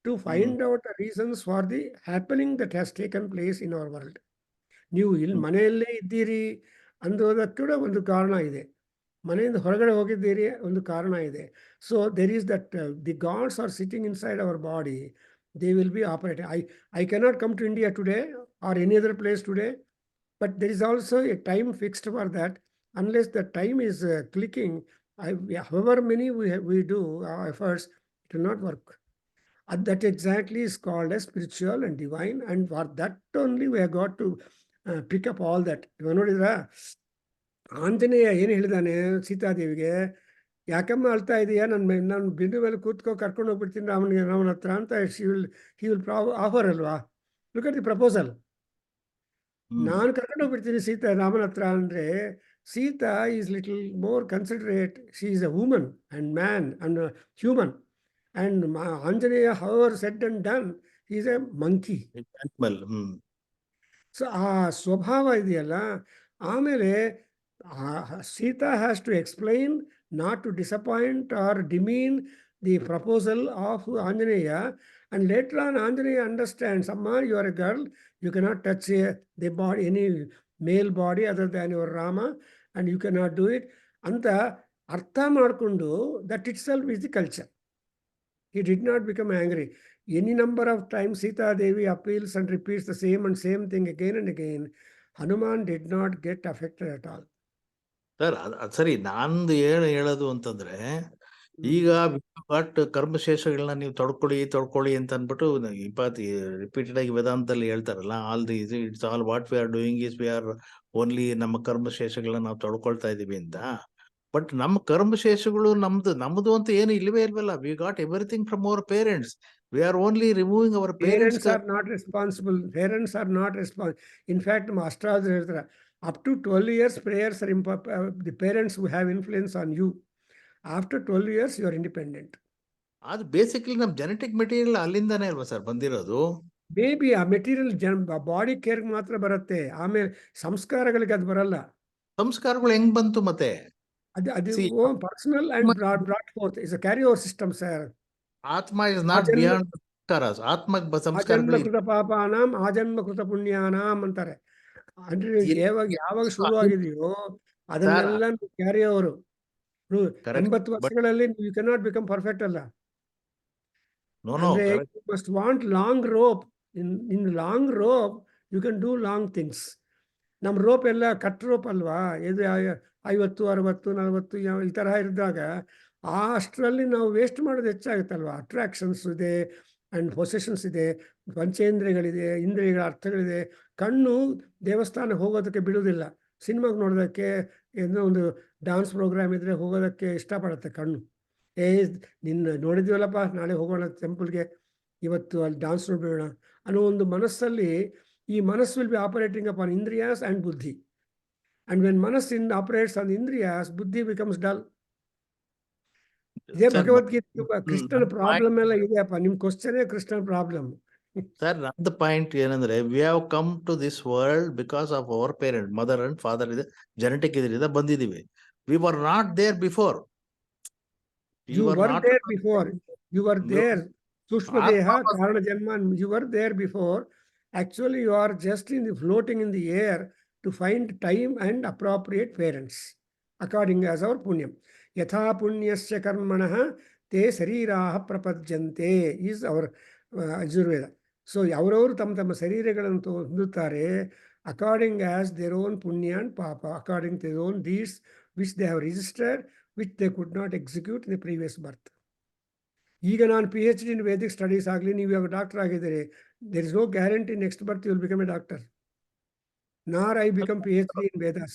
B: to find out the reasons for the happening that has taken place in our world. ನೀವು ಇಲ್ಲಿ ಮನೆಯಲ್ಲೇ ಇದ್ದೀರಿ ಅಂದೋದಕ್ಕೆ ಕೂಡ ಒಂದು ಕಾರಣ ಇದೆ. ಮನೆಯಿಂದ ಹೊರಗಡೆ ಹೋಗಿದ್ದೀರಿ, ಒಂದು ಕಾರಣ ಇದೆ. So there is that the gods are sitting inside our body. They will be operating. I cannot come to India today or any other place today, but there is also a time fixed for that. Unless the time is clicking, however many we do our efforts, it will not work. That exactly is called as spiritual and divine, and for that only we have got to pick up all that. ಇವಾಗ ನೋಡಿದ್ರಾ, ಆಂಜನೇಯ ಏನು ಹೇಳಿದಾನೆ ಸೀತಾದೇವಿಗೆ, ಯಾಕಮ್ಮ ಅಳ್ತಾ ಇದೆಯಾ, ನಾನು ಬಿಂದು ಮೇಲೆ ಕೂತ್ಕೋ, ಕರ್ಕೊಂಡು ಹೋಗ್ಬಿಡ್ತೀನಿ ರಾಮನ ಹತ್ರ ಅಂತ ಹಿ ವಿಲ್ ಆಫರ್ ಅಲ್ವಾ. Look at the proposal. ನಾನು ಕರ್ಕೊಂಡು ಹೋಗ್ಬಿಡ್ತೀನಿ ರಾಮನ ಹತ್ರ ಅಂದರೆ, Sita is little more considerate. She is a woman and man and human. And Anjaneya however said and done, is a monkey. So ಆ ಸ್ವಭಾವ ಇದೆಯಲ್ಲ. ಆಮೇಲೆ Sita has to explain, not to disappoint or demean the proposal of Anjaneya. And later on, Anjaneya understands, Amma, you are a girl, you cannot touch the body, any male body other than your Rama, and you cannot do it. Anta artha ಮಾಡ್ಕೊಂಡು, that itself is the culture. He did not become angry. Any number of times Sita Devi appeals and repeats the same thing again and again. Hanuman did not get affected at all.
D: Sir ಸರಿ, ನಂದು ಹೇಳೋದು ಅಂತಂದ್ರೆ, ಈಗ ಕರ್ಮಶೇಷಗಳನ್ನ ನೀವು ತೊಡ್ಕೊಳ್ಳಿ ಅಂತ ಅನ್ಬಿಟ್ಟು repeated ಆಗಿ ವೇದಾಂತದಲ್ಲಿ ಹೇಳ್ತಾರಲ್ಲ, it's all what we are doing is we are only, ನಮ್ಮ ಕರ್ಮಶೇಷಗಳನ್ನ ನಾವು ತೊಡ್ಕೊಳ್ತಾ ಇದೀವಿ ಅಂತ. ಬಟ್ ನಮ್ಮ ಕರ್ಮಶೇಷಗಳು ನಮ್ದು ಅಂತ ಏನು ಇಲ್ಲವೇ ಇಲ್ವಲ್ಲ. We got everything from our parents. We are only removing our
B: parents are not responsible. In fact, Masters ಹೇಳ್ತಾರೆ, up to 12 years prayers are the parents who have influence on you. After 12 years you are independent.
D: ಅದು basically ನಮ್ಮ genetic material ಅಲ್ಲಿಂದಾನೇ ಅಲ್ವಾ sir ಬಂದಿರೋದು.
B: Baby ಆ material body care ಮಾತ್ರ ಬರುತ್ತೆ, ಆಮೇಲೆ ಸಂಸ್ಕಾರಗಳಿಗೆ ಅದು ಬರಲ್ಲ.
D: ಸಂಸ್ಕಾರಗಳು ಹೆಂಗ್ ಬಂತು ಮತ್ತೆ?
B: ಅದು personal and brought fourth is a carry over system sir.
D: ಆತ್ಮ ಇಸ್ ನಾಟ್ ಬಿಯಾಂಡ್ ಸಂಸ್ಕಾರಸ್. ಆತ್ಮಕ್ಕೆ ಸಂಸ್ಕಾರಗಳು
B: ಕೃತ ಪಾಪಾನಾಂ ಆಜನ್ಮ ಕೃತ ಪುಣ್ಯಾನಾಂ ಅಂತಾರೆ. ಅಂದ್ರೆ ಯಾವಾಗ ಶುರು ಆಗಿದೆಯೋ ಅದನ್ನೆಲ್ಲ ಕ್ಯಾರಿ ಓವರ್. 80 ವರ್ಷಗಳಲ್ಲಿ ಯು ಕೆನಾಟ್ ಬಿಕಮ್ ಪರ್ಫೆಕ್ಟ್ ಅಲ್ಲ. ಅಂದ್ರೆ you must want long rope. In long rope you can do long things. ನಮ್ಮ ರೋಪ್ ಎಲ್ಲ ಕಟ್ ರೋಪ್ ಅಲ್ವಾ, ಇದು 50, 60, 40 ಈ ಥರ ಇದ್ದಾಗ ಅಷ್ಟರಲ್ಲಿ ನಾವು ವೇಸ್ಟ್ ಮಾಡೋದು ಹೆಚ್ಚಾಗುತ್ತಲ್ವಾ. ಅಟ್ರಾಕ್ಷನ್ಸ್ ಇದೆ ಆ್ಯಂಡ್ ಪೊಸೆಷನ್ಸ್ ಇದೆ, ಪಂಚೇಂದ್ರಿಯಗಳಿದೆ, ಇಂದ್ರಿಯಗಳ ಅರ್ಥಗಳಿದೆ. ಕಣ್ಣು ದೇವಸ್ಥಾನಕ್ಕೆ ಹೋಗೋದಕ್ಕೆ ಬಿಡುವುದಿಲ್ಲ, ಸಿನಿಮಾಗೆ ನೋಡೋದಕ್ಕೆ, ಏನೋ ಒಂದು ಡಾನ್ಸ್ ಪ್ರೋಗ್ರಾಮ್ ಇದ್ದರೆ ಹೋಗೋದಕ್ಕೆ ಇಷ್ಟಪಡುತ್ತೆ ಕಣ್ಣು. ನಿನ್ನ ನೋಡಿದ್ವಲ್ಲಪ್ಪ, ನಾಳೆ ಹೋಗೋಣ ಟೆಂಪಲ್ಗೆ, ಇವತ್ತು ಅಲ್ಲಿ ಡಾನ್ಸ್ ನೋಡಬೇಡ ಅನ್ನೋ ಒಂದು ಮನಸ್ಸಲ್ಲಿ. ಈ ಮನಸ್ಸು will be operating upon indriyas and buddhi. And when manas operates on indriyas, buddhi becomes dull. ಇದೇ ಭಗವದ್ಗೀತೆ ಕೃಷ್ಣನ ಪ್ರಾಬ್ಲಮ್ ಎಲ್ಲ ಇದೆಯಪ್ಪ. ನಿಮ್ ಕ್ವಶನ್ ಕೃಷ್ಣನ ಪ್ರಾಬ್ಲಮ್.
D: ಸರ್, ನಂದು ಪಾಯಿಂಟ್ ಏನಂದ್ರೆ, we have come to this world because of our parent, mother and father ಇದೆ, ಜೆನೆಟಿಕ್ ಇದರಿಂದ ಬಂದಿದ್ದೀವಿ. We were not there before.
B: You were there before. You were there. Sushma Deha, Karana Janma. You were there before. Actually, you are just floating in the air to find time and appropriate parents, according as our punyam. Yatha punyasya karmanaha te sariraha prapadyante is our Ayurveda. So, ಅವರವರು ತಮ್ಮ ಶರೀರಗಳನ್ನು ಹೊಂದುತ್ತಾರೆ according as their own punya and papa, according to their own deeds which they have registered, which they could not execute in the previous birth. ಈಗ ನಾನು PhD in Vedic studies ಆಗಲಿ, ನೀವು ಇವಾಗ doctor ಆಗಿದ್ದೀರಿ, there is no guarantee next birth you will become a doctor. Nor I become PhD in Vedas.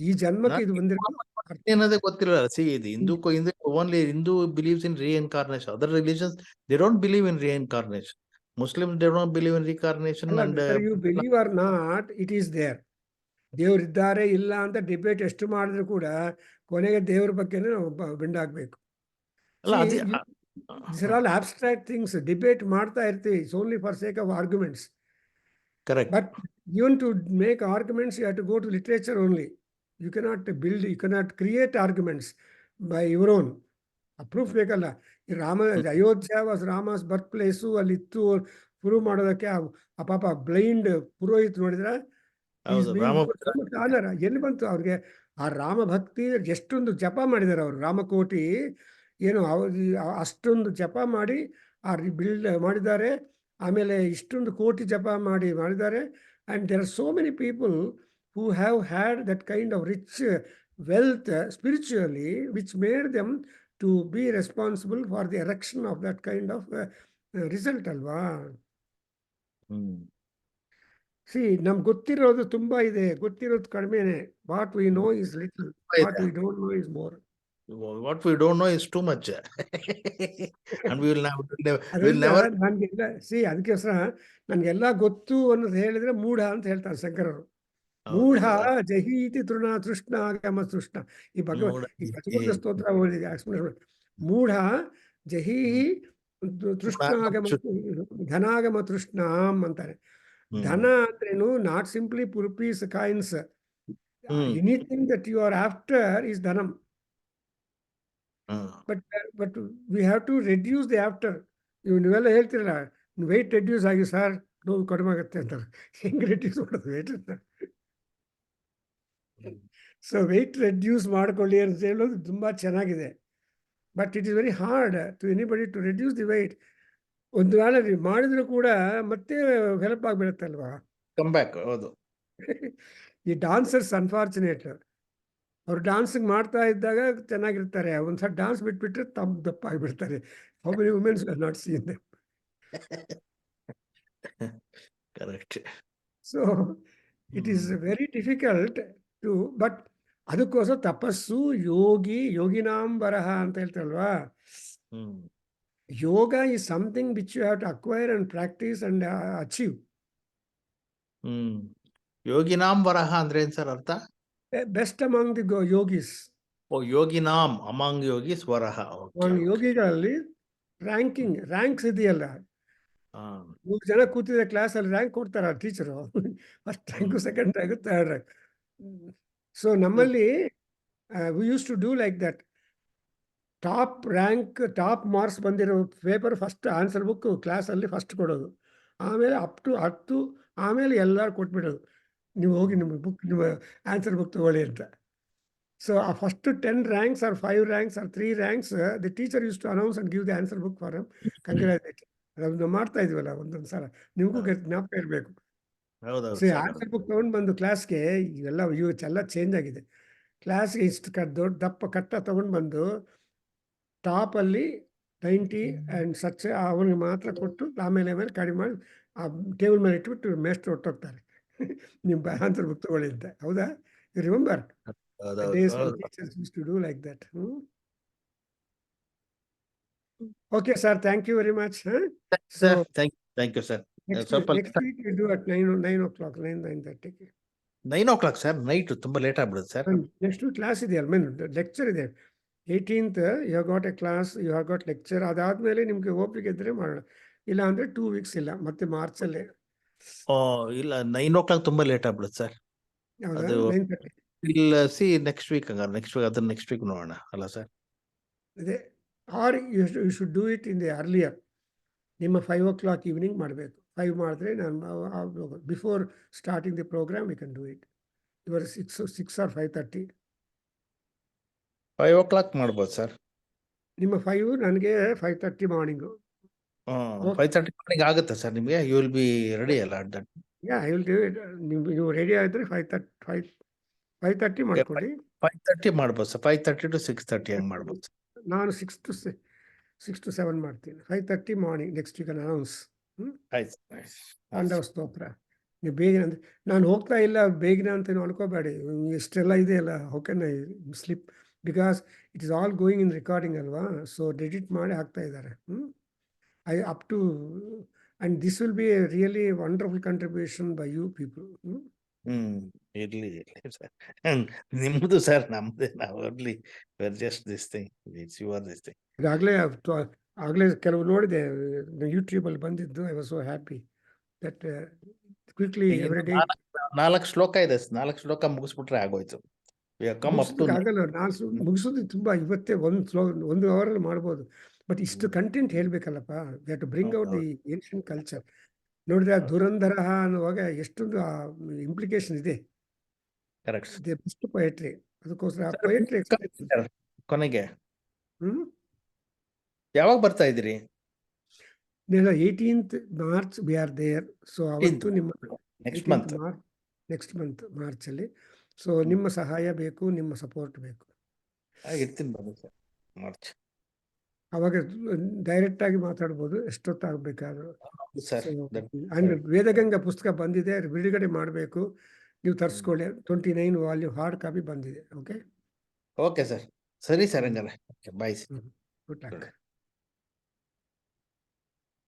B: ಈ ಜನ್ಮಕ್ಕೆ ಇದು
D: ಏನದೇ ಗೊತ್ತಿಲ್ಲ. ಸಿ, ಇದು Hindu believes in reincarnation. Other religions, they don't believe in reincarnation. Muslims, they don't believe in reincarnation. And
B: you believe or not, it is there. ದೇವ್ರು ಇದ್ದಾರೆ ಇಲ್ಲ ಅಂತ debate ಎಷ್ಟು ಮಾಡಿದ್ರು ಕೂಡ ಕೊನೆಗೆ ದೇವ್ರ ಬಗ್ಗೆನೇ ನಾವು ಬೆಂಡಾಗಬೇಕು. These are all abstract things. Debate ಮಾಡ್ತಾ ಇರ್ತೀವಿ. It's only for sake of arguments.
D: Correct.
B: But even to make arguments, you have to go to literature only. You cannot build, you cannot create arguments by your own. A proof ಬೇಕಲ್ಲ. ಈ Ayodhya was Rama's birth place, ಅಲ್ಲಿ ಇತ್ತು, prove ಮಾಡೋದಕ್ಕೆ ಆ ಪಾಪ blind Purohit ನೋಡಿದ್ರೆ ಎಲ್ಲಿ ಬಂತು ಅವ್ರಿಗೆ ಆ ರಾಮ ಭಕ್ತಿ? ಎಷ್ಟೊಂದು ಜಪ ಮಾಡಿದ್ದಾರೆ ಅವರು, ರಾಮಕೋಟಿ ಏನು ಅಷ್ಟೊಂದು ಜಪ ಮಾಡಿ ಬಿಲ್ಡ್ ಮಾಡಿದ್ದಾರೆ. ಆಮೇಲೆ ಇಷ್ಟೊಂದು ಕೋಟಿ ಜಪ ಮಾಡಿದ್ದಾರೆ. And there are so many people who have had that kind of rich wealth spiritually, which made them to be responsible for the erection of that kind of result alva. See ನಮ್ಗೆ ಗೊತ್ತಿರೋದು ತುಂಬಾ ಇದೆ, ಗೊತ್ತಿರೋದು ಕಡಿಮೆನೆ. What we know is little, what we don't know is more.
D: What we don't know is too much. And we will never,
B: ಅದರಿಂದ ನನ್ಗೆಲ್ಲ ಅದಕ್ಕೋಸ್ಕರ ನನ್ಗೆಲ್ಲ ಗೊತ್ತು ಅನ್ನೋದು ಹೇಳಿದ್ರೆ ಮೂಢ ಅಂತ ಹೇಳ್ತಾರೆ ಶಂಕರರು. ಮೂಢ ಜಹೀತಿ ತೃಣ ತೃಷ್ಣ ಆಗಮ ತೃಷ್ಣ. ಈ ಭಗವಂತ ಸ್ತೋತ್ರ ಓದಿದೆ ಎಕ್ಸ್ಪ್ಲೇಷನ್. ಮೂಢ ಜಹೀಹಿ ತೃಷ್ಣಾಗಮ ಧನಾಗಮ ತೃಷ್ಣಾಂ ಅಂತಾರೆ. ಧನ ಅಂದ್ರೇನು not simply rupees coins. Anything that you are after is dhanam. But we have to reduce the after. ನೀವೆಲ್ಲ ಹೇಳ್ತಿರಲ್ಲ, ವೆಯ್ಟ್ ರೆಡ್ಯೂಸ್ ಆಗಿ ಸರ್ ನೋವು ಕಡಿಮೆ ಆಗುತ್ತೆ ಅಂತಾರೆ. ಹೆಂಗೆ ರೆಡ್ಯೂಸ್ ಮಾಡೋದು ವೆಯ್ಟ್ ಅಂತ? ಸೊ ವೆಯ್ಟ್ ರೆಡ್ಯೂಸ್ ಮಾಡ್ಕೊಳ್ಳಿ ಅಂತ ಹೇಳೋದು ತುಂಬ ಚೆನ್ನಾಗಿದೆ. But it is very hard to anybody to reduce the weight. ಒಂದು ವೇಳೆ ನೀವು ಮಾಡಿದ್ರು ಕೂಡ ಮತ್ತೆ ಹೆಲ್ಪ್ ಆಗಿಬಿಡುತ್ತಲ್ವಾ?
D: Come back. ಹೌದು.
B: ಈ ಡಾನ್ಸರ್ಸ್ ಅನ್ಫಾರ್ಚುನೇಟ್. ಅವ್ರು ಡಾನ್ಸಿಂಗ್ ಮಾಡ್ತಾ ಇದ್ದಾಗ ಚೆನ್ನಾಗಿರ್ತಾರೆ, ಒಂದ್ಸಲ ಡಾನ್ಸ್ ಬಿಟ್ಬಿಟ್ರೆ ದಪ್ಪ ಆಗಿಬಿಡ್ತಾರೆ. How many womens are not seen them.
D: Correct.
B: So it is very difficult to, but ಅದಕ್ಕೋಸ್ಕರ ತಪಸ್ಸು, ಯೋಗಿನಾಂ ವರಹ ಅಂತ ಹೇಳ್ತಾರಲ್ವಾ? Yoga is something which you have to acquire and practise and achieve.
D: ಯೋಗಿನಾಂ ವರಹ ಅಂದ್ರೆ ಏನ್ ಸರ್ ಅರ್ಥ?
B: Best among the yogis.
D: ಯೋಗಿನಾಂ ಅಮಾಂಗ್ ಯೋಗೀಸ್ ವರಹ.
B: ಯೋಗಿಗಳಲ್ಲಿ ರ್ಯಾಂಕ್ಸ್ ಇದೆಯಲ್ಲ. 3 ಜನ ಕೂತಿದ್ರೆ ಕ್ಲಾಸಲ್ಲಿ ರ್ಯಾಂಕ್ ಕೊಡ್ತಾರ teacher. First rank, second rank, third rank. So ನಮ್ಮಲ್ಲಿ we use to do like that. Top marks ಬಂದಿರೋ ಪೇಪರ್ ಫಸ್ಟ್ ಆನ್ಸರ್ ಬುಕ್ ಕ್ಲಾಸಲ್ಲಿ ಫಸ್ಟ್ ಕೊಡೋದು. ಆಮೇಲೆ ಅಪ್ ಟು 10, ಆಮೇಲೆ ಎಲ್ಲರೂ ಕೊಟ್ಬಿಡೋದು, ನೀವು ಹೋಗಿ ನಿಮ್ಮ ಆನ್ಸರ್ ಬುಕ್ ತಗೊಳ್ಳಿ ಅಂತ. ಸೊ ಆ first 10 ranks or 5 ranks or 3 ranks, the teacher used to announce and give the answer book for him. Congratulations. ಅದನ್ನು ಮಾಡ್ತಾ ಇದ್ವಲ್ಲ ಒಂದೊಂದು ಸಲ, ನಿಮಗೂ ಜ್ಞಾಪಕ ಇರಬೇಕು. ಸೊ ಆನ್ಸರ್ ಬುಕ್ ತೊಗೊಂಡು ಬಂದು ಕ್ಲಾಸ್ಗೆ, ಇವೆಲ್ಲ ಎಲ್ಲ ಚೇಂಜ್ ಆಗಿದೆ. ಕ್ಲಾಸ್ಗೆ ಇಷ್ಟು ದೊಡ್ಡ ದಪ್ಪ ಕಟ್ಟ ತೊಗೊಂಡು ಬಂದು ಟಾಪಲ್ಲಿ 90 ಆ್ಯಂಡ್ ಸಚ್ ಅವನಿಗೆ ಮಾತ್ರ ಕೊಟ್ಟು ಆಮೇಲೆ ಕಡಿಮೆ ಮಾಡಿ ಆ ಟೇಬಲ್ ಮೇಲೆ ಇಟ್ಬಿಟ್ಟು ಮೇಸ್ಟ್ರು ಹೊಟ್ಟೋಗ್ತಾರೆ, ನಿಮ್ಮ ಆನ್ಸರ್ ಬುಕ್ ತಗೊಳ್ಳಿ ಅಂತ. ಹೌದಾ? You remember the days when teachers used to do like that? Okay, sir. Thank you very much. So
D: thank you, sir.
B: Next week we do at 9 o'clock, 9:30.
D: 9 o'clock, sir. Night ತುಂಬಾ late ಆಗ್ಬಿಡುತ್ತೆ sir.
B: Next class ಇದೆ ಅಲ್ಲ, lecture ಇದೆ. 18th you have got a class, you have got lecture. ಅದಾದ್ಮೇಲೆ ನಿಮ್ಗೆ ಓಪಿಗೆ ಇದ್ರೆ ಮಾಡೋಣ, ಇಲ್ಲ ಅಂದ್ರೆ 2 weeks ಇಲ್ಲ, ಮತ್ತೆ ಮಾರ್ಚಲ್ಲೇ.
D: ಇಲ್ಲ 9 o'clock ತುಂಬಾ ಲೇಟ್ ಆಗ್ಬಿಡುತ್ತೆ ಸರ್.
B: ಹೌದಾ? 9:30.
D: ಇಲ್ಲ, ಸಿ ನೆಕ್ಸ್ಟ್ ವೀಕ್ ಅದನ್ನ ನೆಕ್ಸ್ಟ್ ವೀಕ್ ನೋಡೋಣ ಅಲ್ಲ ಸರ್?
B: ಅದೇ, or you should do it in the earlier. ನಿಮ್ಮ 5 o'clock ಈವ್ನಿಂಗ್ ಮಾಡಬೇಕು. 5 ಮಾಡಿದ್ರೆ ನಾನು before starting the programme we can do it. ಇವರ್ 6 or 5:30.
D: 5 o'clock ಮಾಡ್ಬೋದು ಸರ್.
B: ನಿಮ್ಮ 5, ನನಗೆ 5:30 ಮಾರ್ನಿಂಗು.
D: 5:30 ಮಾರ್ನಿಂಗ್ ಆಗುತ್ತೆ ಸರ್ ನಿಮಗೆ? ಯು ವಿಲ್ ಬಿ ರೆಡಿ ಅಲ್ಲ at that?
B: Yeah, I will do it. ನೀವು ರೆಡಿ ಆಗಿದ್ರೆ 5:30 ಮಾಡ್ಕೊಳ್ಳಿ.
D: 5:30 ಮಾಡ್ಬೋದು ಸರ್. 5:30 to 6:30 ಹಂಗೆ ಮಾಡ್ಬೋದು.
B: ನಾನು 6 to 7 ಮಾಡ್ತೀನಿ. 5:30 ಮಾರ್ನಿಂಗ್ ನೆಕ್ಸ್ಟ್ ವೀಕ್ ಅನೌನ್ಸ್. ತಾಂಡವ ಸ್ತೋತ್ರ. ನೀವು ಬೇಗನೆ ಅಂದರೆ ನಾನು ಹೋಗ್ತಾ ಇಲ್ಲ ಬೇಗನೆ ಅಂತ ಅನ್ಕೋಬೇಡಿ. ಇಷ್ಟೆಲ್ಲ ಇದೆಯಲ್ಲ, how can I slip? Because it is all going in recording ಅಲ್ವಾ? ಸೊ ಎಡಿಟ್ ಮಾಡಿ ಹಾಕ್ತಾ ಇದ್ದಾರೆ. I up to, and this will be a really wonderful contribution by you people.
D: ಇರ್ಲಿ ಸರ್. ನಿಮ್ದು ಸರ್, ನಮ್ದೇ. ನಾವು only just this thing, it's your this thing.
B: ಆಗಲೇ ಕೆಲವು ನೋಡಿದೆ ಯೂಟ್ಯೂಬಲ್ಲಿ ಬಂದಿದ್ದು. I was so happy that quickly every day
D: 4 ಶ್ಲೋಕ ಇದೆ. 4 ಶ್ಲೋಕ ಮುಗಿಸ್ಬಿಟ್ರೆ ಆಗೋಯ್ತು.
B: ಆಗಲ್ಲ, ನಾನು ಮುಗಿಸೋದು ತುಂಬಾ. ಇವತ್ತೇ ಒಂದು ಅವರಲ್ಲಿ ಮಾಡ್ಬೋದು, ಬಟ್ ಇಷ್ಟು ಕಂಟೆಂಟ್ ಹೇಳ್ಬೇಕಲ್ಲಪ್ಪ. We have to bring out the ancient culture. ನೋಡಿದ್ರೆ ಧುರಂಧರ ಅನ್ನುವಾಗ ಎಷ್ಟೊಂದು ಇಂಪ್ಲಿಕೇಶನ್ ಇದೆ. Best poetry. ಅದಕ್ಕೋಸ್ಕರ ಪೊಯೆಟ್ರಿ
D: ಕೊನೆಗೆ ಯಾವಾಗ ಬರ್ತಾ ಇದ್ದೀರಿ?
B: 18th March we are there. So ಅವತ್ತು ನಿಮ್ಮ ನೆಕ್ಸ್ಟ್ ಮಂತ್ ಮಾರ್ಚಲ್ಲಿ. ಸೊ ನಿಮ್ಮ ಸಹಾಯ ಬೇಕು, ನಿಮ್ಮ ಸಪೋರ್ಟ್ ಬೇಕು.
D: ಇರ್ತೀನಿ ಬನ್ನಿ ಸರ್. ಮಾರ್ಚ್
B: ಅವಾಗ ಡೈರೆಕ್ಟ್ ಆಗಿ ಮಾತಾಡ್ಬೋದು ಎಷ್ಟೊತ್ತಾಗಬೇಕಾದ್ರು.
D: ಸರ್
B: ಅಂಡ್ ವೇದಗಂಗಾ ಪುಸ್ತಕ ಬಂದಿದೆ, ಬಿಡುಗಡೆ ಮಾಡಬೇಕು. ನೀವು ತರಿಸ್ಕೊಳ್ಳಿ. 29 ವಾಲ್ಯೂಮ್ ಹಾರ್ಡ್ ಕಾಪಿ ಬಂದಿದೆ. ಓಕೆ
D: ಓಕೆ ಸರ್, ಸರಿ ಸರ್, ಹಂಗಾರೆ ಬಾಯ್.
B: Good luck.